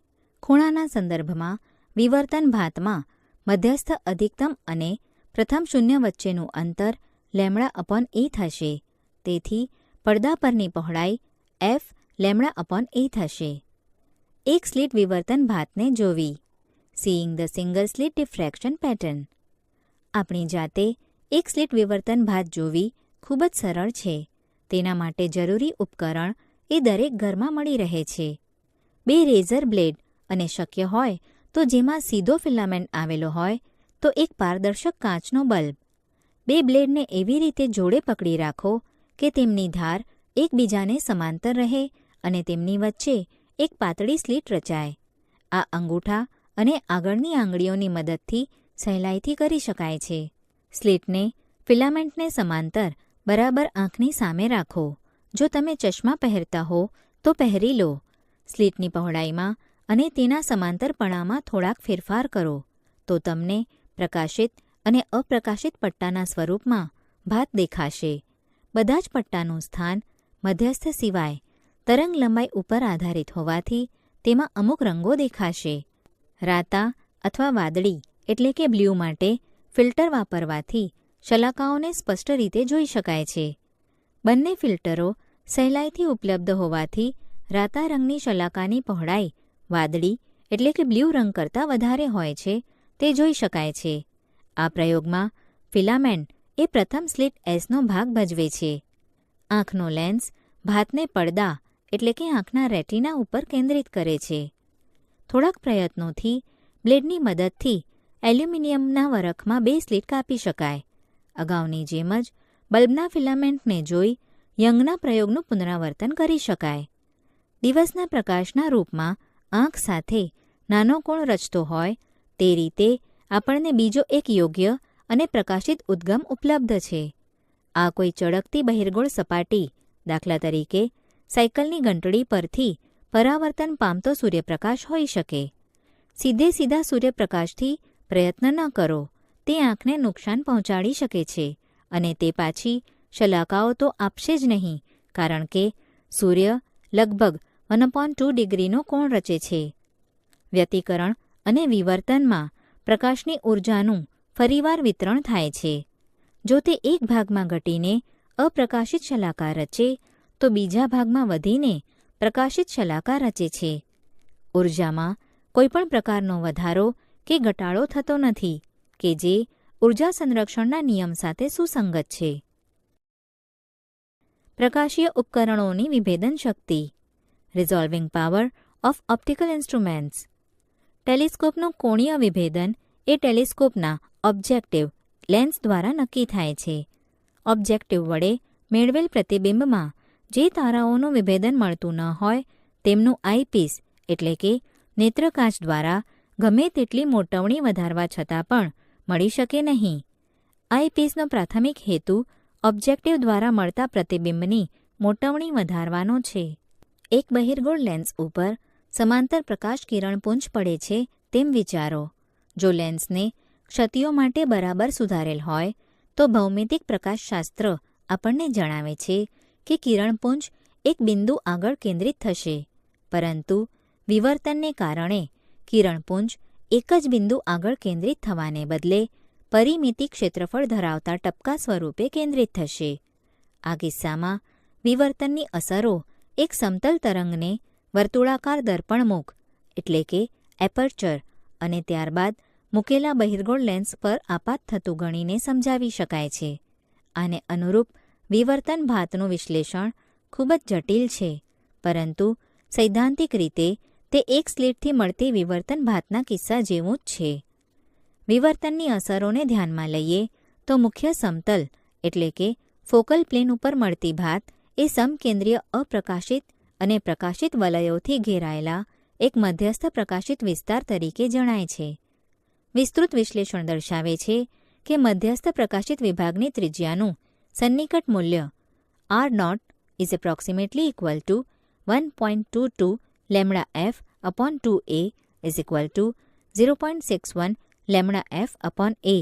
ખૂણાના સંદર્ભમાં વિવર્તન ભાતમાં મધ્યસ્થ અધિકતમ અને પ્રથમ શૂન્ય વચ્ચેનું અંતર λ/a થશે. તેથી પડદા પરની પહોળાઈ f λ/a થશે. એક સ્લિટ વિવર્તન ભાતને જોવી. Seeing the single slit diffraction pattern. આપણી જાતે એક સ્લિટ વિવર્તન ભાત જોવી ખૂબ જ સરળ છે. તેના માટે જરૂરી ઉપકરણ એ દરેક ઘરમાં મળી રહે છે. બે રેઝર બ્લેડ અને શક્ય હોય તો જેમાં સીધો ફિલામેન્ટ આવેલો હોય તો એક પારદર્શક કાચનો બલ્બ. બે બ્લેડને એવી રીતે જોડે પકડી રાખો કે તેમની ધાર એકબીજાને સમાંતર રહે અને તેમની વચ્ચે એક પાતળી સ્લિટ રચાય. આ અંગૂઠા અને આગળની આંગળીઓની મદદથી સહેલાઈથી કરી શકાય છે. સ્લિટને ફિલામેન્ટને સમાંતર બરાબર આંખની સામે રાખો. જો તમે ચશ્મા પહેરતા હો તો પહેરી લો. સ્લિટની પહોળાઈમાં અને તેના સમાંતરપણામાં થોડાક ફેરફાર કરો તો તમને પ્રકાશિત અને અપ્રકાશિત પટ્ટાના સ્વરૂપમાં ભાત દેખાશે. બધા જ પટ્ટાનું સ્થાન મધ્યસ્થ સિવાય તરંગ લંબાઈ ઉપર આધારિત હોવાથી તેમાં અમુક રંગો દેખાશે. રાતા અથવા વાદળી એટલે કે બ્લ્યુ માટે ફિલ્ટર વાપરવાથી શલાકાઓને સ્પષ્ટ રીતે જોઈ શકાય છે. બંને ફિલ્ટરો સહેલાઈથી ઉપલબ્ધ હોવાથી રાતા રંગની શલાકાની પહોળાઈ વાદળી એટલે કે બ્લ્યુ રંગ કરતાં વધારે હોય છે તે જોઈ શકાય છે. આ પ્રયોગમાં ફિલામેન્ટ એ પ્રથમ સ્લિટ એસનો ભાગ ભજવે છે. આંખનો લેન્સ ભાતને પડદા એટલે કે આંખના રેટિના ઉપર કેન્દ્રિત કરે છે. થોડાક પ્રયત્નોથી બ્લેડની મદદથી એલ્યુમિનિયમના વરખમાં બે સ્લિટ કાપી શકાય. અગાઉની જેમ જ બલ્બના ફિલામેન્ટને જોઈ યંગના પ્રયોગનું પુનરાવર્તન કરી શકાય. દિવસના પ્રકાશના રૂપમાં આંખ સાથે નાનો કોણ રચતો હોય તે રીતે આપણને બીજો એક યોગ્ય અને પ્રકાશિત ઉદ્ગમ ઉપલબ્ધ છે. આ કોઈ ચળકતી બહિર્ગોળ સપાટી દાખલા તરીકે સાયકલની ઘંટડી પરથી પરાવર્તન પામતો સૂર્યપ્રકાશ હોઈ શકે. સીધા સૂર્યપ્રકાશથી પ્રયત્ન ન કરો. તે આંખને નુકસાન પહોંચાડી શકે છે અને તે પાછી શલાકાઓ તો આપશે જ નહીં કારણ કે સૂર્ય લગભગ 1/2 ડિગ્રીનો કોણ રચે છે. વ્યતિકરણ અને વિવર્તનમાં પ્રકાશની ઊર્જાનું ફરીવાર વિતરણ થાય છે. જો તે એક ભાગમાં ઘટીને અપ્રકાશિત શલાકા રચે તો બીજા ભાગમાં વધીને પ્રકાશિત શલાકા રચે છે. ઊર્જામાં કોઈપણ પ્રકારનો વધારો કે ઘટાડો થતો નથી કે જે ઊર્જા સંરક્ષણના નિયમ સાથે સુસંગત છે. પ્રકાશીય ઉપકરણોની વિભેદન શક્તિ. રિઝોલ્વિંગ પાવર ઓફ ઓપ્ટિકલ ઇન્સ્ટ્રુમેન્ટ્સ. ટેલિસ્કોપનું કોણીય વિભેદન એ ટેલિસ્કોપના ઓબ્જેક્ટિવ લેન્સ દ્વારા નક્કી થાય છે. ઓબ્જેક્ટિવ વડે મેળવેલ પ્રતિબિંબમાં જે તારાઓનું વિભેદન મળતું ન હોય તેમનું આઈપીસ એટલે કે નેત્રકાચ દ્વારા ગમે તેટલી મોટવણી વધારવા છતાં પણ મળી શકે નહીં. આઈપીસનો પ્રાથમિક હેતુ ઓબ્જેક્ટિવ દ્વારા મળતા પ્રતિબિંબની મોટવણી વધારવાનો છે. એક બહિર્ગોળ લેન્સ ઉપર સમાંતર પ્રકાશ કિરણપુંજ પડે છે તેમ વિચારો. જો લેન્સને ક્ષતિઓ માટે બરાબર સુધારેલ હોય તો ભૌમિતિક પ્રકાશશાસ્ત્ર આપણને જણાવે છે કે કિરણપુંજ એક બિંદુ આગળ કેન્દ્રિત થશે, પરંતુ વિવર્તનને કારણે કિરણપુંજ એક જ બિંદુ આગળ કેન્દ્રિત થવાને બદલે પરિમિતિ ક્ષેત્રફળ ધરાવતા ટપકા સ્વરૂપે કેન્દ્રિત થશે. આ કિસ્સામાં વિવર્તનની અસરો એક સમતલ તરંગને વર્તુળાકાર દર્પણમુખ એટલે કે એપર્ચર અને ત્યારબાદ મૂકેલા બહિર્ગોળ લેન્સ પર આપાત થતું ગણીને સમજાવી શકાય છે. આને અનુરૂપ વિવર્તન ભાતનું વિશ્લેષણ ખૂબ જ જટિલ છે, પરંતુ સૈદ્ધાંતિક રીતે તે એક સ્લિટથી મળતી વિવર્તન ભાતના કિસ્સા જેવું જ છે. વિવર્તનની અસરોને ધ્યાનમાં લઈએ તો મુખ્ય સમતલ એટલે કે ફોકલ પ્લેન ઉપર મળતી ભાત એ સમકેન્દ્રીય અપ્રકાશિત અને પ્રકાશિત વલયોથી ઘેરાયેલા એક મધ્યસ્થ પ્રકાશિત વિસ્તાર તરીકે જણાય છે. વિસ્તૃત વિશ્લેષણ દર્શાવે છે કે મધ્યસ્થ પ્રકાશિત વિભાગની ત્રિજ્યાનું સન્નિકટ મૂલ્ય R0 is approximately equal to 1.22 lambda f upon 2a is equal to 0.61 lambda f upon a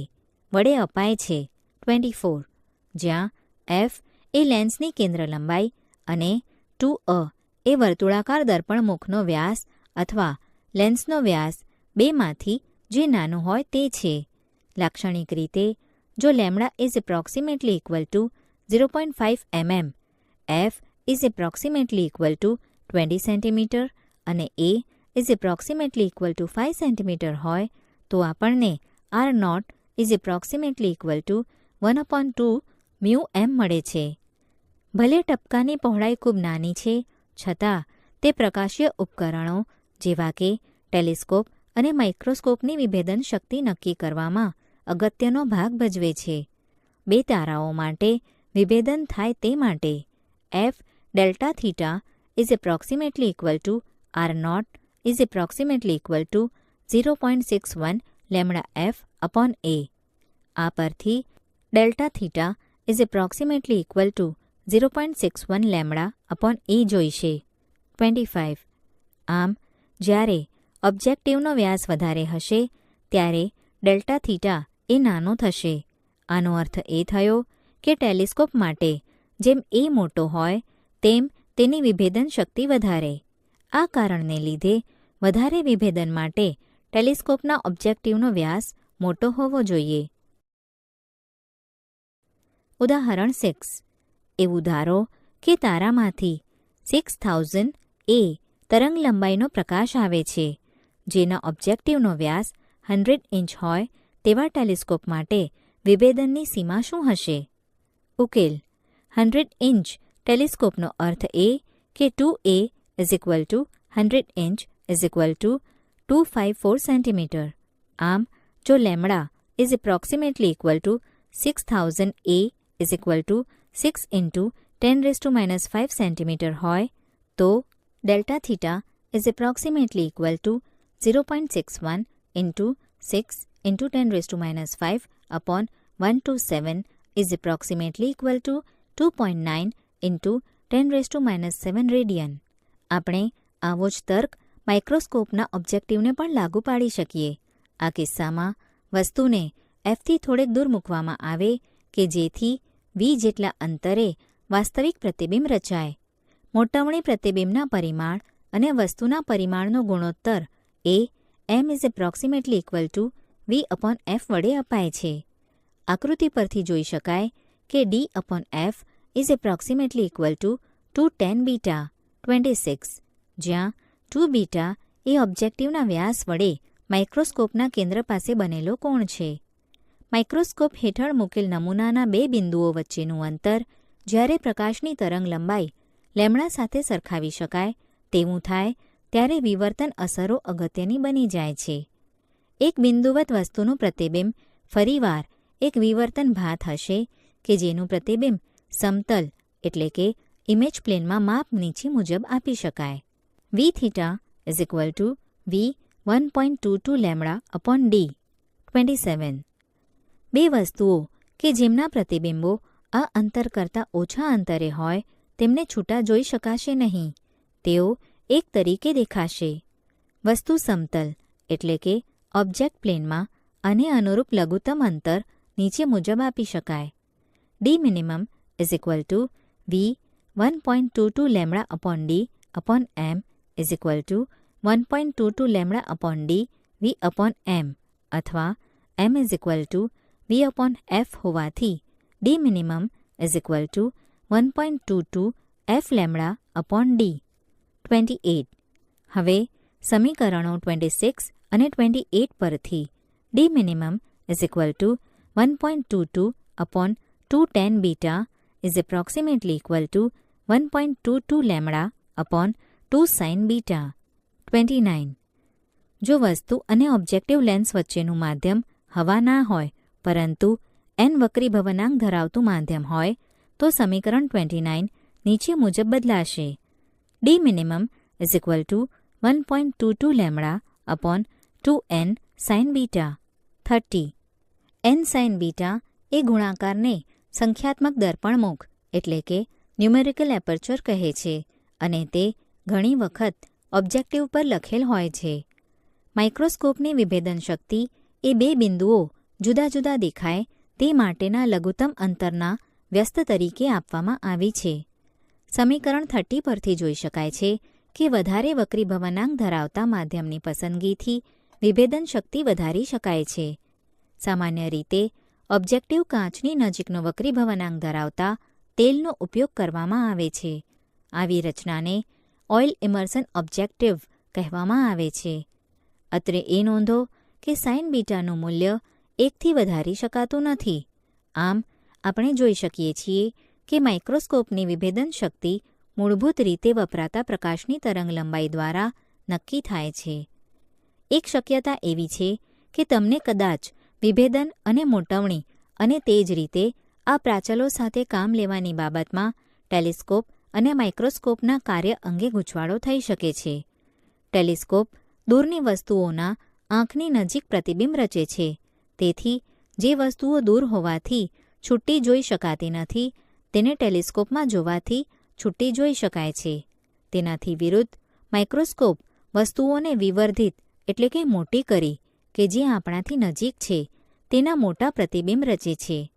વડે અપાય છે 24, જ્યાં f એ લેન્સની કેન્દ્ર લંબાઈ અને 2a એ વર્તુળાકાર દર્પણમુખનો વ્યાસ અથવા લેન્સનો વ્યાસ બેમાંથી જે નાનું હોય તે છે. લાક્ષણિક રીતે જો lambda is approximately equal two 0.5 mm, f is approximately equal two 20 centimetre અને a is approximately equal to 5 centimetre હોય તો આપણને R0 is approximately equal two 1/2 μm મળે છે. ભલે ટપકાની પહોળાઈ ખૂબ નાની છે, છતાં તે પ્રકાશીય ઉપકરણો જેવા કે ટેલિસ્કોપ અને માઇક્રોસ્કોપની વિભેદન શક્તિ નક્કી કરવામાં અગત્યનો ભાગ ભજવે છે. બે તારાઓ માટે વિભેદન થાય તે માટે f delta theta is approximately equal two R0 is approximately equal two 0.61 lambda f upon a. આ પરથી delta theta is approximately equal two 0.61 lambda upon a જોઈશે 25. આમ જ્યારે ઓબ્જેક્ટિવનો વ્યાસ વધારે હશે ત્યારે ડેલ્ટા થીટા એ નાનો થશે. આનો અર્થ એ થયો કે ટેલિસ્કોપ માટે જેમ a મોટો હોય તેમ તેની વિભેદન શક્તિ વધારે. આ કારણને લીધે વધારે વિભેદન માટે ટેલિસ્કોપના ઓબ્જેક્ટિવનો વ્યાસ મોટો હોવો જોઈએ. ઉદાહરણ 6. એવું ધારો કે તારામાંથી 6000 a તરંગ લંબાઈનો પ્રકાશ આવે છે, જેના ઓબ્જેક્ટિવનો વ્યાસ 100 ઇંચ હોય તેવા ટેલિસ્કોપ માટે વિભેદનની સીમા શું હશે? ઉકેલ. 100 ઇંચ ટેલિસ્કોપનો અર્થ એ કે 2a is equal two 100 inch is equal two 254 centimetre. આમ જો lambda is approximately equal two 6000 a is equal two 6 into 10⁻⁵ centimetre હોય તો delta theta is approximately equal two 0.61 into 6 into 10⁻⁵ upon 127 is approximately equal to 2.9 into 10⁻⁷ radian. આપણે આવો જ તર્ક માઇક્રોસ્કોપના ઓબ્જેક્ટિવને પણ લાગુ પાડી શકીએ. આ કિસ્સામાં વસ્તુને fથી થોડેક દૂર મૂકવામાં આવે કે જેથી v જેટલા અંતરે વાસ્તવિક પ્રતિબિંબ રચાય. મોટવણી પ્રતિબિંબના પરિમાણ અને વસ્તુના પરિમાણનો ગુણોત્તર એ m is approximately equal two v upon f વડે અપાય છે. આકૃતિ પરથી જોઈ શકાય કે d upon f is approximately equal two 2tan beta 26, જ્યાં 2 બીટા એ ઓબ્જેક્ટિવના વ્યાસ વડે માઇક્રોસ્કોપના કેન્દ્ર પાસે બનેલો કોણ છે. માઇક્રોસ્કોપ હેઠળ મૂકેલ નમૂનાના બે બિંદુઓ વચ્ચેનું અંતર જ્યારે પ્રકાશની તરંગ લંબાઈ લેમ્ડા સાથે સરખાવી શકાય તેવું થાય ત્યારે વિવર્તન અસરો અગત્યની બની જાય છે. એક બિંદુવત વસ્તુનું પ્રતિબિંબ ફરીવાર એક વિવર્તન ભાત હશે કે જેનું પ્રતિબિંબ સમતલ એટલે કે ઇમેજ પ્લેનમાં માપ નીચે મુજબ આપી શકાય. v theta is equal two v 1.22 lambda upon d 27. બે વસ્તુઓ કે જેમના પ્રતિબિંબો આ અંતર કરતાં ઓછા અંતરે હોય તેમને છૂટા જોઈ શકાશે નહીં. તેઓ એક તરીકે દેખાશે. વસ્તુ સમતલ એટલે કે ઓબ્જેક્ટ પ્લેનમાં આને અનુરૂપ લઘુત્તમ અંતર નીચે મુજબ આપી શકાય. D minimum is equal to v 1.22 lambda upon d upon m is equal to 1.22 lambda upon d v upon m અથવા m is equal to v upon f હોવાથી d minimum is equal to 1.22 f lambda upon d. 28. હવે સમીકરણો 26 અને 28 પરથી d minimum is equal to 1.22 upon 2tan beta is approximately equal to 1.22 lambda upon 2 sign beta. 29. જો વસ્તુ અને objective lens વચ્ચેનું માધ્યમ હવા ના હોય પરંતુ n વક્રીભવનાંક ધરાવતું માધ્યમ હોય તો સમીકરણ 29 નીચે મુજબ બદલાશે. D minimum is equal to 1.22 lambda upon 2n sine beta. 30. n sine beta એ ગુણાકારને સંખ્યાત્મક દર્પણમુખ એટલે કે ન્યુમેરિકલ એપર્ચર કહે છે અને તે ઘણી વખત ઓબ્જેક્ટિવ પર લખેલ હોય છે. માઇક્રોસ્કોપની વિભેદન શક્તિ એ બે બિંદુઓ જુદા જુદા દેખાય તે માટેના લઘુત્તમ અંતરના વ્યસ્ત તરીકે આપવામાં આવી છે. સમીકરણ 30 પરથી જોઈ શકાય છે કે વધારે વક્રીભવનાંક ધરાવતા માધ્યમની પસંદગીથી વિભેદન શક્તિ વધારી શકાય છે. સામાન્ય રીતે ઓબ્જેક્ટિવ કાચની નજીકનો વક્રીભવનાંક ધરાવતા તેલનો ઉપયોગ કરવામાં આવે છે. આવી રચનાને ઓઇલ ઇમર્સન ઓબ્જેક્ટિવ કહેવામાં આવે છે. અત્રે એ નોંધો કે સાઇન બીટાનું મૂલ્ય 1થી વધારી શકાતું નથી. આમ આપણે જોઈ શકીએ છીએ કે માઇક્રોસ્કોપની વિભેદન શક્તિ મૂળભૂત રીતે વપરાતા પ્રકાશની તરંગલંબાઈ દ્વારા નક્કી થાય છે. એક શક્યતા એવી છે કે તમને કદાચ વિભેદન અને મોટવણી અને તે જ રીતે આ પ્રાચલો સાથે કામ લેવાની બાબતમાં ટેલિસ્કોપ અને માઇક્રોસ્કોપના કાર્ય અંગે ગૂંચવાડો થઈ શકે છે. ટેલિસ્કોપ દૂરની વસ્તુઓના આંખની નજીક પ્રતિબિંબ રચે છે. તેથી જે વસ્તુઓ દૂર હોવાથી છૂટી જોઈ શકાતી નથી તેને ટેલિસ્કોપમાં જોવાથી છૂટી જોઈ શકાય છે. તેનાથી વિરુદ્ધ માઇક્રોસ્કોપ વસ્તુઓને વિવર્ધિત એટલે કે મોટી કરી કે જે આપણાથી નજીક છે તેના મોટા પ્રતિબિંબ રચે છે.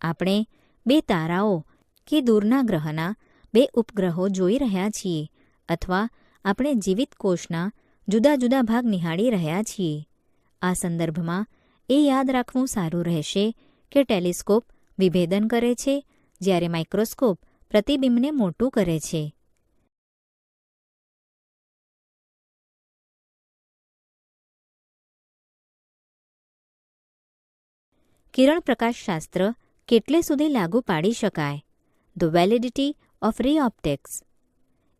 આપણે બે તારાઓ કે દૂરના ગ્રહના બે ઉપગ્રહો જોઈ રહ્યા છીએ અથવા આપણે જીવિત કોષના જુદા જુદા ભાગ નિહાળી રહ્યા છીએ. આ સંદર્ભમાં એ યાદ રાખવું સારું રહેશે કે ટેલિસ્કોપ વિભેદન કરે છે જ્યારે માઇક્રોસ્કોપ પ્રતિબિંબને મોટું કરે છે. કિરણ પ્રકાશશાસ્ત્ર કેટલે સુધી લાગુ પાડી શકાય? ધ વેલિડિટી ઓફ રે ઓપ્ટિક્સ.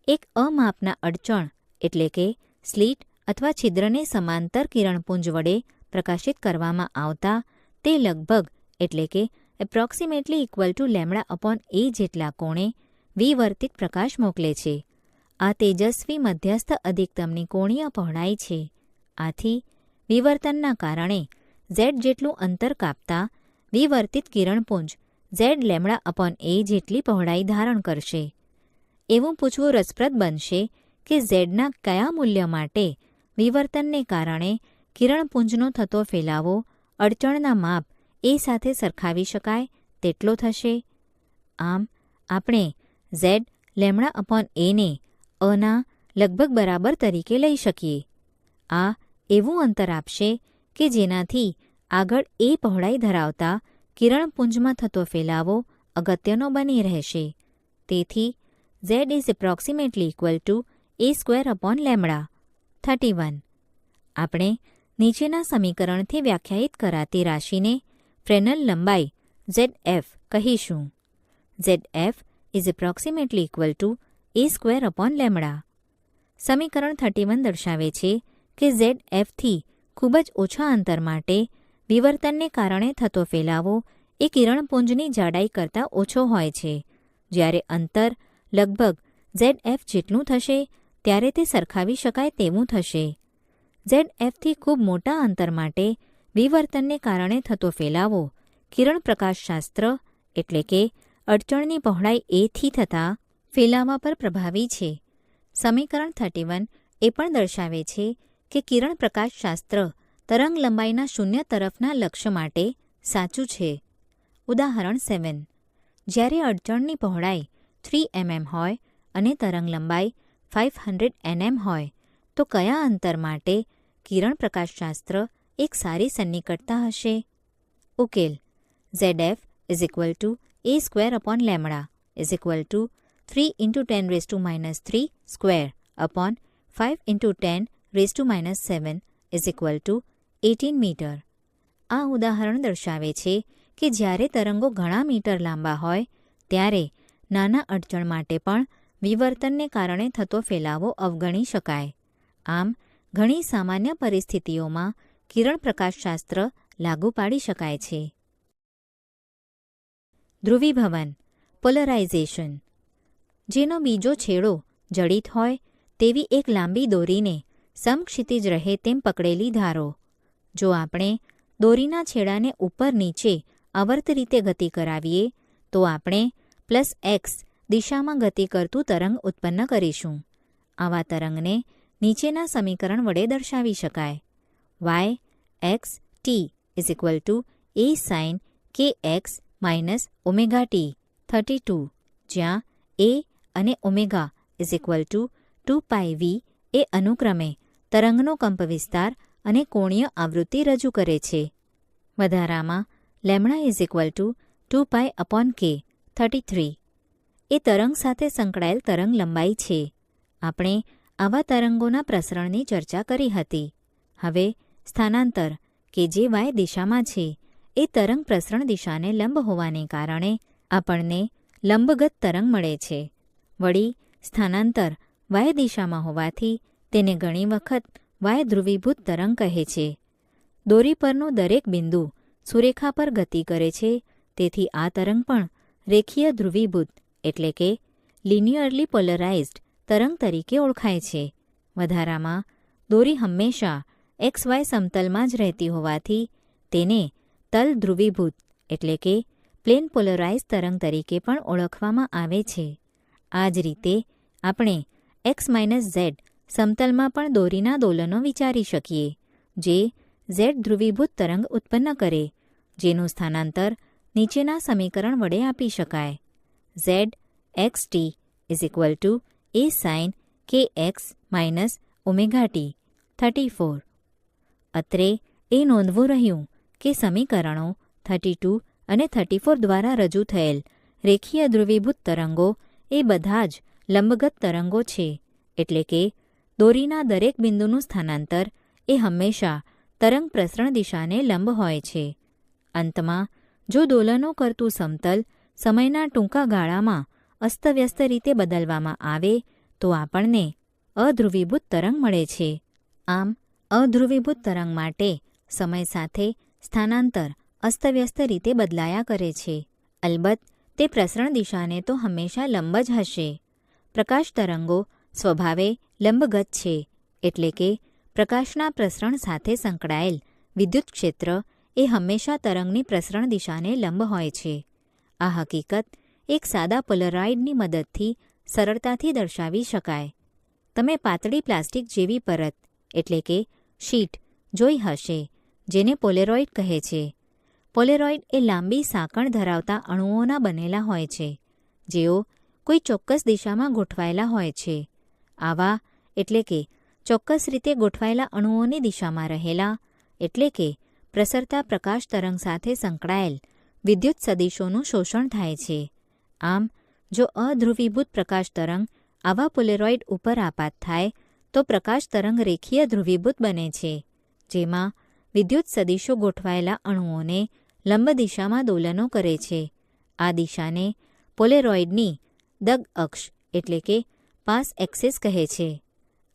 એક અમાપના અડચણ એટલે કે સ્લિટ અથવા છિદ્રને સમાંતર કિરણપુંજ વડે પ્રકાશિત કરવામાં આવતા તે લગભગ એટલે કે approximately equal to lambda upon a જેટલા કોણે વિવર્તિત પ્રકાશ મોકલે છે. આ તેજસ્વી મધ્યસ્થ અધિકતમની કોણીય પહોળાઈ છે. આથી વિવર્તનના કારણે z જેટલું અંતર કાપતા વિવર્તિત કિરણપુંજ z લેમ્ડા અપોન એ જેટલી પહોળાઈ ધારણ કરશે. એવું પૂછવું રસપ્રદ બનશે કે ઝેડના કયા મૂલ્ય માટે વિવર્તનને કારણે કિરણપુંજનો થતો ફેલાવો અડચણના માપ એ સાથે સરખાવી શકાય તેટલો થશે. આમ આપણે ઝેડ લેમ્ડા અપોન એને અના લગભગ બરાબર તરીકે લઈ શકીએ. આ એવું અંતર આપશે કે જેનાથી આગળ એ પહોળાઈ ધરાવતા કિરણપુંજમાં થતો ફેલાવો અગત્યનો બની રહેશે. તેથી z is approximately equal two A square upon lambda. 31. આપણે નીચેના સમીકરણથી વ્યાખ્યાયિત કરાતી રાશિને ફ્રેનલ લંબાઈ ZF કહીશું. ZF is approximately equal two A square upon lambda. સમીકરણ 31 દર્શાવે છે કે ZFથી ખૂબ જ ઓછા અંતર માટે વિવર્તનને કારણે થતો ફેલાવો એ કિરણપુંજની જાડાઈ કરતાં ઓછો હોય છે. જ્યારે અંતર લગભગ ZF જેટલું થશે ત્યારે તે સરખાવી શકાય તેવું થશે. ZFથી ખૂબ મોટા અંતર માટે વિવર્તનને કારણે થતો ફેલાવો કિરણ પ્રકાશશાસ્ત્ર એટલે કે અડચણની પહોળાઈ એથી થતા ફેલાવા પર પ્રભાવી છે. સમીકરણ 31 એ પણ દર્શાવે છે કે કિરણ પ્રકાશશાસ્ત્ર તરંગ લંબાઈના શૂન્ય તરફના લક્ષ્ય માટે સાચું છે. ઉદાહરણ 7. જ્યારે અડચણની પહોળાઈ 3 mm હોય અને તરંગ લંબાઈ 500 nm હોય તો કયા અંતર માટે કિરણ પ્રકાશશાસ્ત્ર એક સારી સન્નિકટતા હશે? ઉકેલ: ZF a²/λ 3 × 10⁻³ square upon 5 × 10⁻⁷ 18 metre. આ ઉદાહરણ દર્શાવે છે કે જ્યારે તરંગો ઘણા મીટર લાંબા હોય ત્યારે નાના અડચણ માટે પણ વિવર્તનને કારણે થતો ફેલાવો અવગણી શકાય. આમ ઘણી સામાન્ય પરિસ્થિતિઓમાં કિરણ પ્રકાશશાસ્ત્ર લાગુ પાડી શકાય છે. ધ્રુવીભવન પોલરાઇઝેશન. જેનો બીજો છેડો જડિત હોય તેવી એક લાંબી દોરીને સમક્ષિતિજ રહે તેમ પકડેલી ધારો. જો આપણે દોરીના છેડાને ઉપર નીચે આવર્ત રીતે ગતિ કરાવીએ તો આપણે +x દિશામાં ગતિ કરતું તરંગ ઉત્પન્ન કરીશું. આવા તરંગને નીચેના સમીકરણ વડે દર્શાવી શકાય. y x t a sin kx - ωt 32, જ્યાં a અને ઓમેગા 2πv એ અનુક્રમે તરંગનો કંપવિસ્તાર અને કોણીય આવૃત્તિ રજૂ કરે છે. વધારામાં λ 2π/k 33 એ તરંગ સાથે સંકળાયેલ તરંગ લંબાઈ છે. આપણે આવા તરંગોના પ્રસરણની ચર્ચા કરી હતી. હવે સ્થાનાંતર કે જે y દિશામાં છે એ તરંગ પ્રસરણ દિશાને લંબ હોવાને કારણે આપણને લંબગત તરંગ મળે છે. વળી સ્થાનાંતર y દિશામાં હોવાથી તેને ઘણી વખત y ધ્રુવીભૂત તરંગ કહે છે. દોરી પરનું દરેક બિંદુ સુરેખા પર ગતિ કરે છે, તેથી આ તરંગ પણ રેખીય ધ્રુવીભૂત એટલે કે લિનિયરલી પોલરાઇઝ્ડ તરંગ તરીકે ઓળખાય છે. વધારામાં દોરી હંમેશા XY સમતલમાં જ રહેતી હોવાથી તેને તલ ધ્રુવીભૂત એટલે કે પ્લેન પોલરાઇઝ તરંગ તરીકે પણ ઓળખવામાં આવે છે. આ જ રીતે આપણે x - z સમતલમાં પણ દોરીના દોલનો વિચારી શકીએ જે z ધ્રુવીભૂત તરંગ ઉત્પન્ન કરે, જેનું સ્થાનાંતર નીચેના સમીકરણ વડે આપી શકાય. z xt a sin kx - ωt 34. અત્રે એ નોંધવું રહ્યું કે સમીકરણો 32 અને 34 દ્વારા રજૂ થયેલ રેખીય ધ્રુવીભૂત તરંગો એ બધા જ લંબગત તરંગો છે, એટલે કે દોરીના દરેક બિંદુનું સ્થાનાંતર એ હંમેશા તરંગ પ્રસરણ દિશાને લંબ હોય છે. અંતમાં જો દોલનો કરતું સમતલ સમયના ટૂંકા ગાળામાં અસ્તવ્યસ્ત રીતે બદલવામાં આવે તો આપણને અધ્રુવીભૂત તરંગ મળે છે. આમ અધ્રુવીભૂત તરંગ માટે સમય સાથે સ્થાનાંતર અસ્તવ્યસ્ત રીતે બદલાયા કરે છે. અલબત્ત તે પ્રસરણ દિશાને તો હંમેશા લંબ જ હશે. પ્રકાશ તરંગો સ્વભાવે લંબગત છે, એટલે કે પ્રકાશના પ્રસરણ સાથે સંકળાયેલ વિદ્યુત ક્ષેત્ર એ હંમેશા તરંગની પ્રસરણ દિશાને લંબ હોય છે. આ હકીકત એક સાદા પોલરાઇડની મદદથી સરળતાથી દર્શાવી શકાય. તમે પાતળી પ્લાસ્ટિક જેવી પરત એટલે કે શીટ જોઈ હશે જેને પોલેરોઇડ કહે છે. પોલેરોઇડ એ લાંબી સાંકળ ધરાવતા અણુઓના બનેલા હોય છે, જેઓ કોઈ ચોક્કસ દિશામાં ગોઠવાયેલા હોય છે. આવા એટલે કે ચોક્કસ રીતે ગોઠવાયેલા અણુઓની દિશામાં રહેલા એટલે કે પ્રસરતા પ્રકાશ તરંગ સાથે સંકળાયેલ વિદ્યુત સદિશોનું શોષણ થાય છે. આમ જો અધ્રુવીભૂત પ્રકાશ તરંગ આવા પોલેરોઇડ ઉપર આપાત થાય તો પ્રકાશ તરંગ રેખીય ધ્રુવીભૂત બને છે, જેમાં વિદ્યુત સદિશો ગોઠવાયેલા અણુઓને લંબ દિશામાં દોલનો કરે છે. આ દિશાને પોલેરોઇડની દગ અક્ષ એટલે કે પાસ એક્સિસ કહે છે.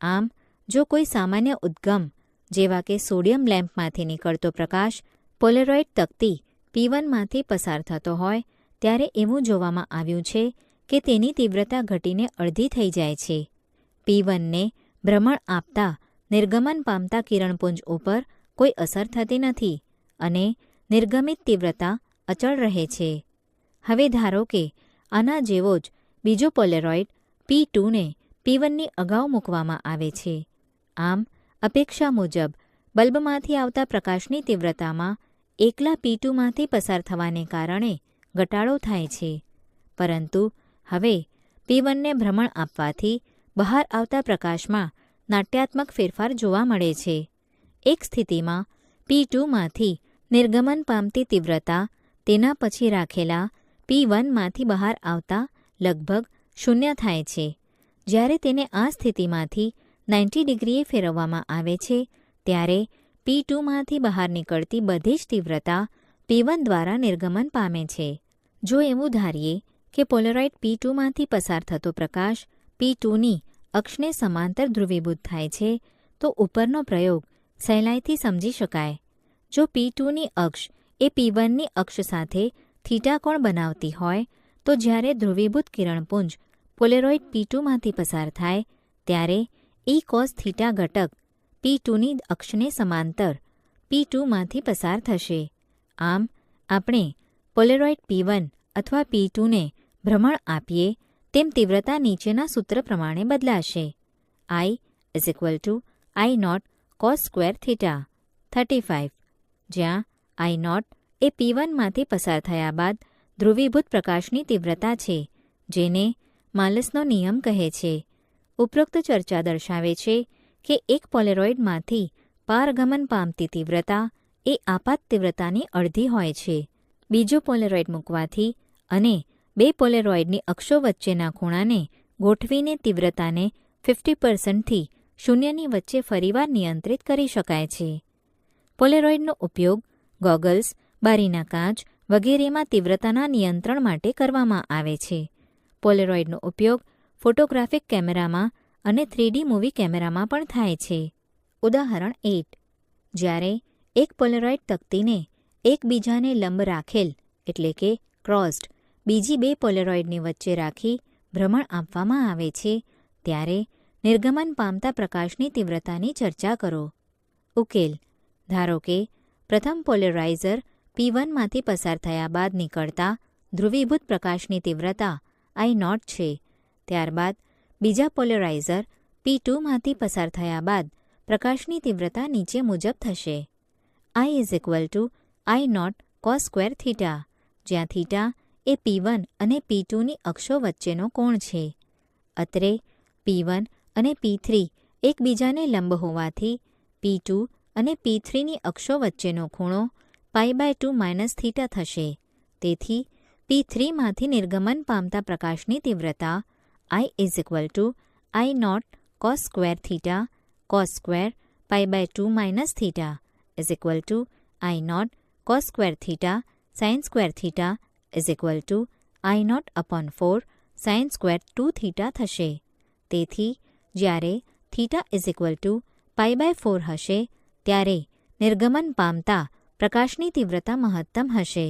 આમ જો કોઈ સામાન્ય ઉદ્ગમ જેવા કે સોડિયમ લેમ્પમાંથી નીકળતો પ્રકાશ પોલેરોઇડ તકતી P1માંથી પસાર થતો હોય ત્યારે એવું જોવામાં આવ્યું છે કે તેની તીવ્રતા ઘટીને અડધી થઈ જાય છે. P1ને ભ્રમણ આપતા નિર્ગમન પામતા કિરણપુંજ ઉપર કોઈ અસર થતી નથી અને નિર્ગમિત તીવ્રતા અચળ રહે છે. હવે ધારો કે આના જેવો જ બીજો પોલેરોઇડ P2ને P1ની અગાઉ મૂકવામાં આવે છે. આમ અપેક્ષા મુજબ બલ્બમાંથી આવતા પ્રકાશની તીવ્રતામાં એકલા P2માંથી પસાર થવાને કારણે ઘટાડો થાય છે. પરંતુ હવે P1ને ભ્રમણ આપવાથી બહાર આવતા પ્રકાશમાં નાટ્યાત્મક ફેરફાર જોવા મળે છે. એક સ્થિતિમાં P2માંથી નિર્ગમન પામતી તીવ્રતા તેના પછી રાખેલા P1માંથી બહાર આવતા લગભગ શૂન્ય થાય છે. જ્યારે તેને આ સ્થિતિમાંથી 90 ડિગ્રીએ ફેરવવામાં આવે છે ત્યારે P2માંથી બહાર નીકળતી બધી જ તીવ્રતા P1 દ્વારા નિર્ગમન પામે છે. જો એવું ધારીએ કે પોલેરોઇડ P2માંથી પસાર થતો પ્રકાશ P2ની અક્ષને સમાંતર ધ્રુવીભૂત થાય છે તો ઉપરનો પ્રયોગ સહેલાઈથી સમજી શકાય. જો P2ની અક્ષ એ P1ની અક્ષ સાથે થીટા કોણ બનાવતી હોય તો જ્યારે ધ્રુવીભૂત કિરણપુંજ પોલેરોઇડ P2માંથી પસાર થાય ત્યારે E cos થીટા ઘટક P2ની અક્ષને સમાંતર P2માંથી પસાર થશે. આમ આપણે પોલેરોઇડ P1 અથવા P2ને ભ્રમણ આપીએ તેમ તીવ્રતા નીચેના સૂત્ર પ્રમાણે બદલાશે. I = I0 cos square theta 35, જ્યાં I0 એ P1માંથી પસાર થયા બાદ ધ્રુવીભૂત પ્રકાશની તીવ્રતા છે, જેને માલસનો નિયમ કહે છે. ઉપરોક્ત ચર્ચા દર્શાવે છે કે એક પોલેરોઇડમાંથી પારગમન પામતી તીવ્રતા એ આપાત તીવ્રતાની અડધી હોય છે. બીજો પોલેરોઇડ મૂકવાથી અને બે પોલેરોઇડની અક્ષો વચ્ચેના ખૂણાને ગોઠવીને તીવ્રતાને 50%થી શૂન્યની વચ્ચે ફરીવાર નિયંત્રિત કરી શકાય છે. પોલેરોઇડનો ઉપયોગ ગોગલ્સ, બારીના કાચ વગેરેમાં તીવ્રતાના નિયંત્રણ માટે કરવામાં આવે છે. પોલેરોઇડનો ઉપયોગ ફોટોગ્રાફિક કેમેરામાં અને 3D મૂવી કેમેરામાં પણ થાય છે. ઉદાહરણ 8. જ્યારે એક પોલેરોઇડ તકતીને એકબીજાને લંબ રાખેલ એટલે કે ક્રોસ્ડ બીજી બે પોલેરોઇડની વચ્ચે રાખી ભ્રમણ આપવામાં આવે છે ત્યારે નિર્ગમન પામતા પ્રકાશની તીવ્રતાની ચર્ચા કરો. ઉકેલ: ધારો કે પ્રથમ પોલેરાઇઝર P1માંથી પસાર થયા બાદ નીકળતા ધ્રુવીભૂત પ્રકાશની તીવ્રતા I0 છે. ત્યારબાદ બીજા પોલેરાઇઝર P2માંથી પસાર થયા બાદ પ્રકાશની તીવ્રતા નીચે મુજબ થશે. I = I0 cos square theta, જ્યાં થીટા એ P1 અને P2ની અક્ષો વચ્ચેનો કોણ છે. અત્રે P1 અને P3 એકબીજાને લંબ હોવાથી P2 અને P3ની અક્ષો વચ્ચેનો ખૂણો π/2 - થીટા થશે. તેથી P3માંથી નિર્ગમન પામતા પ્રકાશની તીવ્રતા I = I0 cos square theta cos square π/2 - theta I0 cos square theta sin square theta I0/4 sin square 2 theta થશે. તેથી જ્યારે થીટા π/4 હશે ત્યારે નિર્ગમન પામતા પ્રકાશની તીવ્રતા મહત્તમ હશે.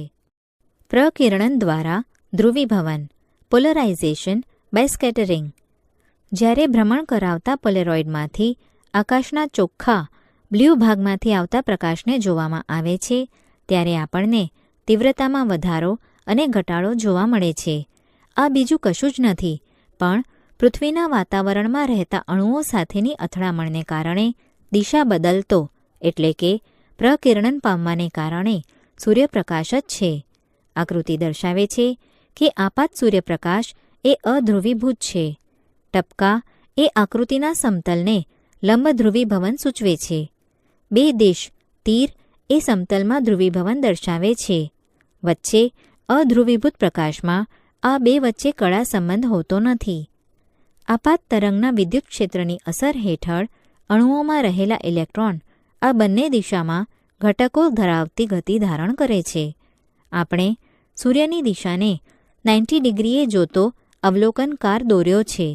પ્રકિરણન દ્વારા ધ્રુવીભવન પોલરાઇઝેશન બાય સ્કેટરિંગ. જ્યારે ભ્રમણ કરાવતા પોલેરોઇડમાંથી આકાશના ચોખ્ખા બ્લ્યુ ભાગમાંથી આવતા પ્રકાશને જોવામાં આવે છે ત્યારે આપણને તીવ્રતામાં વધારો અને ઘટાડો જોવા મળે છે. આ બીજું કશું જ નથી પણ પૃથ્વીના વાતાવરણમાં રહેતા અણુઓ સાથેની અથડામણને કારણે દિશા બદલતો એટલે કે પ્રકિરણન પામવાને કારણે સૂર્યપ્રકાશ જ છે. આકૃતિ દર્શાવે છે કે આપાત સૂર્યપ્રકાશ એ અધ્રુવીભૂત છે. ટપકા એ આકૃતિના સમતલને લંબ ધ્રુવીભવન સૂચવે છે. બે દેશ તીર એ સમતલમાં ધ્રુવીભવન દર્શાવે છે. વચ્ચે અધ્રુવીભૂત પ્રકાશમાં આ બે વચ્ચે કડા સંબંધ હોતો નથી. આપાત તરંગના વિદ્યુત ક્ષેત્રની અસર હેઠળ અણુઓમાં રહેલા ઇલેક્ટ્રોન આ બંને દિશામાં ઘટકો ધરાવતી ગતિ ધારણ કરે છે. આપણે સૂર્યની દિશાને 90 ડિગ્રીએ જોતો અવલોકનકાર દોર્યો છે.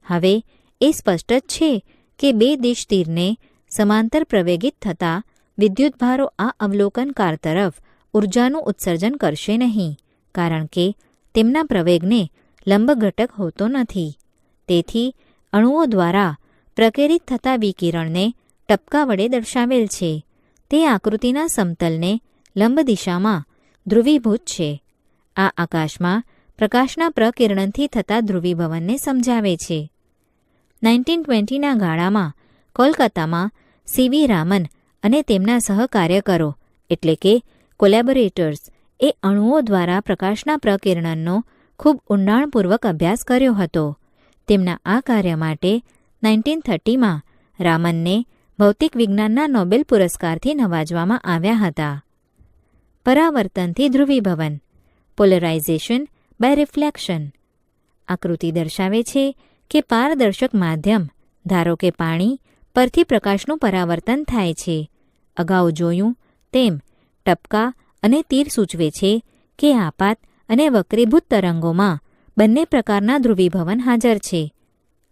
હવે એ સ્પષ્ટ જ છે કે બે દેશ તીરને સમાંતર પ્રવેગિત થતા વિદ્યુતભારો આ અવલોકનકાર તરફ ઊર્જાનું ઉત્સર્જન કરશે નહીં, કારણ કે તેમના પ્રવેગને લંબ ઘટક હોતો નથી. તેથી અણુઓ દ્વારા પ્રકેરિત થતા વિકિરણને ટપકા વડે દર્શાવેલ છે. તે આકૃતિના સમતલને લંબ દિશામાં ધ્રુવીભૂત છે. આ આકાશમાં પ્રકાશના પ્રકિરણથી થતા ધ્રુવીભવનને સમજાવે છે. 1920ના ગાળામાં કોલકાતામાં સીવી રામન અને તેમના સહકાર્યકરો એટલે કે કોલેબોરેટર્સ એ અણુઓ દ્વારા પ્રકાશના પ્રકિરણનો ખૂબ ઊંડાણપૂર્વક અભ્યાસ કર્યો હતો. તેમના આ કાર્ય માટે 1930માં રામનને ભૌતિક વિજ્ઞાનના નોબેલ પુરસ્કારથી નવાજવામાં આવ્યા હતા. પરાવર્તનથી ધ્રુવીભવન, પોલરાઇઝેશન બાય રિફ્લેક્શન. આકૃતિ દર્શાવે છે કે પારદર્શક માધ્યમ ધારો કે પાણી પરથી પ્રકાશનું પરાવર્તન થાય છે. અગાઉ જોયું તેમ ટપકા અને તીર સૂચવે છે કે આપાત અને વક્રીભૂત તરંગોમાં બંને પ્રકારના ધ્રુવીભવન હાજર છે.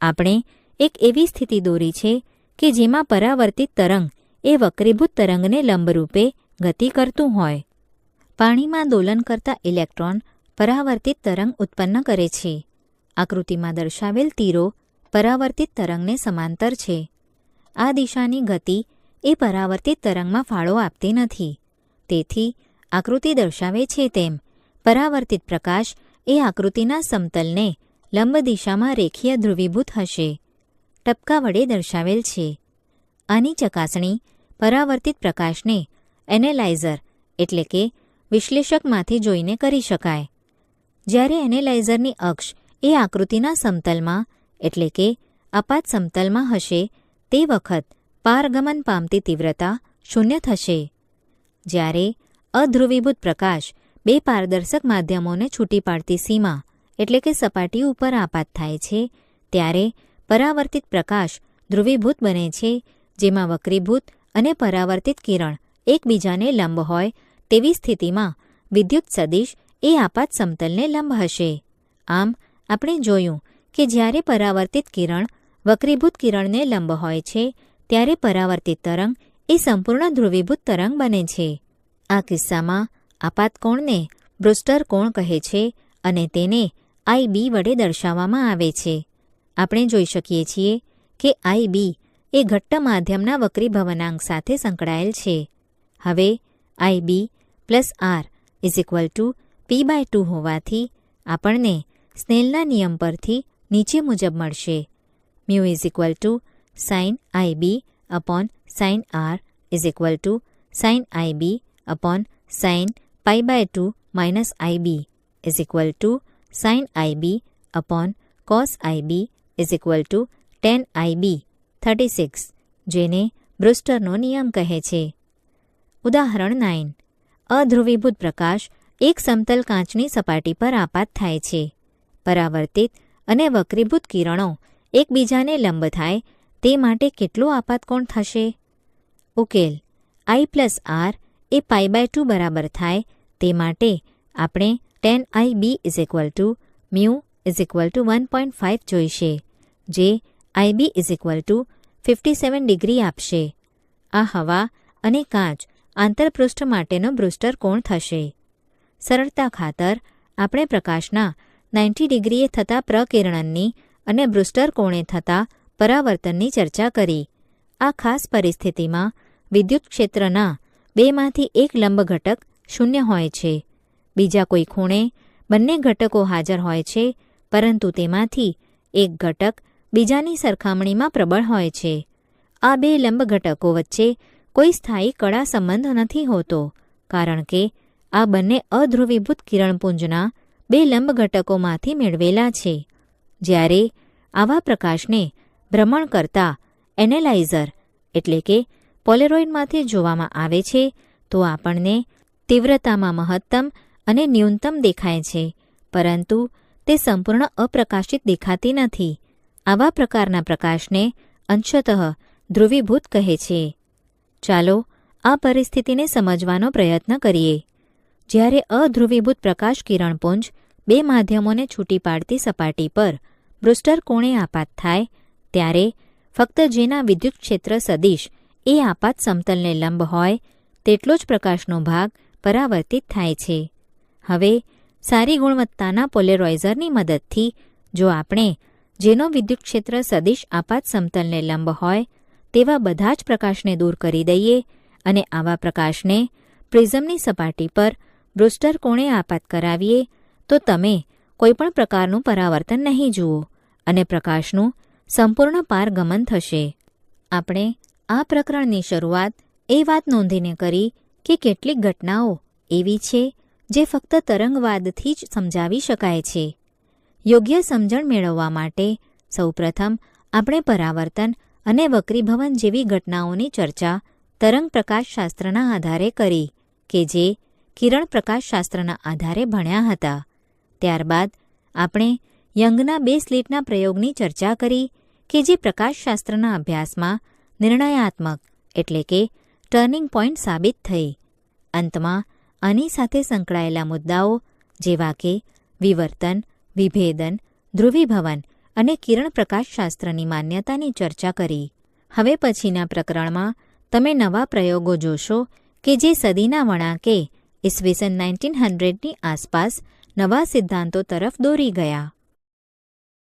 આપણે એક એવી સ્થિતિ દોરી છે કે જેમાં પરાવર્તિત તરંગ એ વક્રીભૂત તરંગને લંબરૂપે ગતિ કરતું હોય. પાણીમાં દોલન કરતા ઇલેક્ટ્રોન પરાવર્તિત તરંગ ઉત્પન્ન કરે છે. આકૃતિમાં દર્શાવેલ તીરો પરાવર્તિત તરંગને સમાંતર છે. આ દિશાની ગતિ એ પરાવર્તિત તરંગમાં ફાળો આપતી નથી. તેથી આકૃતિ દર્શાવે છે તેમ પરાવર્તિત પ્રકાશ એ આકૃતિના સમતલને લંબ દિશામાં રેખીય ધ્રુવીભૂત હશે. ટપકા વડે દર્શાવેલ છે. આની ચકાસણી પરાવર્તિત પ્રકાશને એનેલાઇઝર એટલે કે વિશ્લેષકમાંથી જોઈને કરી શકાય. જ્યારે એનેલાઇઝરની અક્ષ એ આકૃતિના સમતલમાં એટલે કે આપાત સમતલમાં હશે તે વખત પારગમન પામતી તીવ્રતા શૂન્ય થશે. જ્યારે અધ્રુવીભૂત પ્રકાશ બે પારદર્શક માધ્યમોને છૂટી પાડતી સીમા એટલે કે સપાટી ઉપર આપાત થાય છે ત્યારે પરાવર્તિત પ્રકાશ ધ્રુવીભૂત બને છે, જેમાં વક્રીભૂત અને પરાવર્તિત કિરણ એકબીજાને લંબ હોય તેવી સ્થિતિમાં વિદ્યુત સદિશ એ આપાત સમતલને લંબ હશે. આમ આપણે જોયું કે જ્યારે પરાવર્તિત કિરણ વક્રીભૂત કિરણને લંબ હોય છે ત્યારે પરાવર્તિત તરંગ એ સંપૂર્ણ ધ્રુવીભૂત તરંગ બને છે. આ કિસ્સામાં આપાત કોણને બ્રુસ્ટર કોણ કહે છે અને તેને IB વડે દર્શાવવામાં આવે છે. આપણે જોઈ શકીએ છીએ કે IB એ ઘટ્ટ માધ્યમના વક્રીભવનાંક સાથે સંકળાયેલ છે. હવે IB પ્લસ R P/2 હોવાથી આપણને સ્નેલના નિયમ પરથી નીચે મુજબ મળશે. μ sin IB upon sin R sin IB upon sin π/2 minus IB sin IB upon cos IB tan IB 36, જેને બ્રુસ્ટરનો નિયમ કહે છે. ઉદાહરણ 9. અધ્રુવીભૂત પ્રકાશ એક સમતલ કાચની સપાટી પર આપાત થાય છે. પરાવર્તિત અને વક્રીભૂત કિરણો એકબીજાને લંબ થાય તે માટે કેટલો આપાત કોણ થશે? ઉકેલ I પ્લસ R એ π/2 બરાબર થાય તે માટે આપણે tan IB μ 1.5 જોઈશે, જે IB 57 ડિગ્રી આપશે. આ હવા અને કાચ આંતરપૃષ્ઠ માટેનો બ્રુસ્ટર કોણ થશે. સરળતા ખાતર આપણે પ્રકાશના 90 ડિગ્રીએ થતા પ્રકિરણનની અને બ્રુસ્ટર કોણે થતા પરાવર્તનની ચર્ચા કરી. આ ખાસ પરિસ્થિતિમાં વિદ્યુત ક્ષેત્રના બેમાંથી એક લંબ ઘટક શૂન્ય હોય છે. બીજા કોઈ ખૂણે બંને ઘટકો હાજર હોય છે, પરંતુ તેમાંથી એક ઘટક બીજાની સરખામણીમાં પ્રબળ હોય છે. આ બે લંબ ઘટકો વચ્ચે કોઈ સ્થાયી કળા સંબંધ નથી હોતો, કારણ કે આ બંને અધ્રુવીભૂત કિરણપુંજના બે લંબ ઘટકોમાંથી મેળવેલા છે. જ્યારે આવા પ્રકાશને ભ્રમણ કરતા એનેલાઇઝર એટલે કે પોલેરોઇડમાંથી જોવામાં આવે છે તો આપણને તીવ્રતામાં મહત્તમ અને ન્યૂનતમ દેખાય છે, પરંતુ તે સંપૂર્ણ અપ્રકાશિત દેખાતી નથી. આવા પ્રકારના પ્રકાશને અંશતઃ ધ્રુવીભૂત કહે છે. ચાલો આ પરિસ્થિતિને સમજવાનો પ્રયત્ન કરીએ. જ્યારે અધ્રુવીભૂત પ્રકાશ કિરણપુંજ બે માધ્યમોને છૂટી પાડતી સપાટી પર બ્રુસ્ટર કોણે આપાત થાય ત્યારે ફક્ત જેના વિદ્યુત ક્ષેત્ર સદિશ એ આપાત સમતલને લંબ હોય તેટલો જ પ્રકાશનો ભાગ પરાવર્તિત થાય છે. હવે સારી ગુણવત્તાના પોલેરોઇઝરની મદદથી જો આપણે જેનો વિદ્યુત ક્ષેત્ર સદિશ આપાત સમતલને લંબ હોય તેવા બધા જ પ્રકાશને દૂર કરી દઈએ અને આવા પ્રકાશને પ્રિઝમની સપાટી પર બ્રુસ્ટર કોણે આપાત કરાવીએ તો તમે કોઈપણ પ્રકારનું પરાવર્તન નહીં જુઓ અને પ્રકાશનું સંપૂર્ણ પારગમન થશે. આપણે આ પ્રકરણની શરૂઆત એ વાત નોંધીને કરી કે કેટલીક ઘટનાઓ એવી છે જે ફક્ત તરંગવાદથી જ સમજાવી શકાય છે. યોગ્ય સમજણ મેળવવા માટે સૌપ્રથમ આપણે પરાવર્તન અને વક્રીભવન જેવી ઘટનાઓની ચર્ચા તરંગ પ્રકાશશાસ્ત્રના આધારે કરી કે જે કિરણ પ્રકાશશાસ્ત્રના આધારે ભણ્યા હતા. ત્યારબાદ આપણે યંગના 2 સ્લિટના પ્રયોગની ચર્ચા કરી કે જે પ્રકાશશાસ્ત્રના અભ્યાસમાં નિર્ણયાત્મક એટલે કે ટર્નિંગ પોઈન્ટ સાબિત થઈ. અંતમાં આની સાથે સંકળાયેલા મુદ્દાઓ જેવા કે વિવર્તન, વિભેદન, ધ્રુવીભવન અને કિરણ પ્રકાશશાસ્ત્રની માન્યતાની ચર્ચા કરી. હવે પછીના પ્રકરણમાં તમે નવા પ્રયોગો જોશો કે જે સદીના વળાંકે ઈસવીસન 1900ની આસપાસ નવા સિદ્ધાંતો તરફ દોરી ગયા.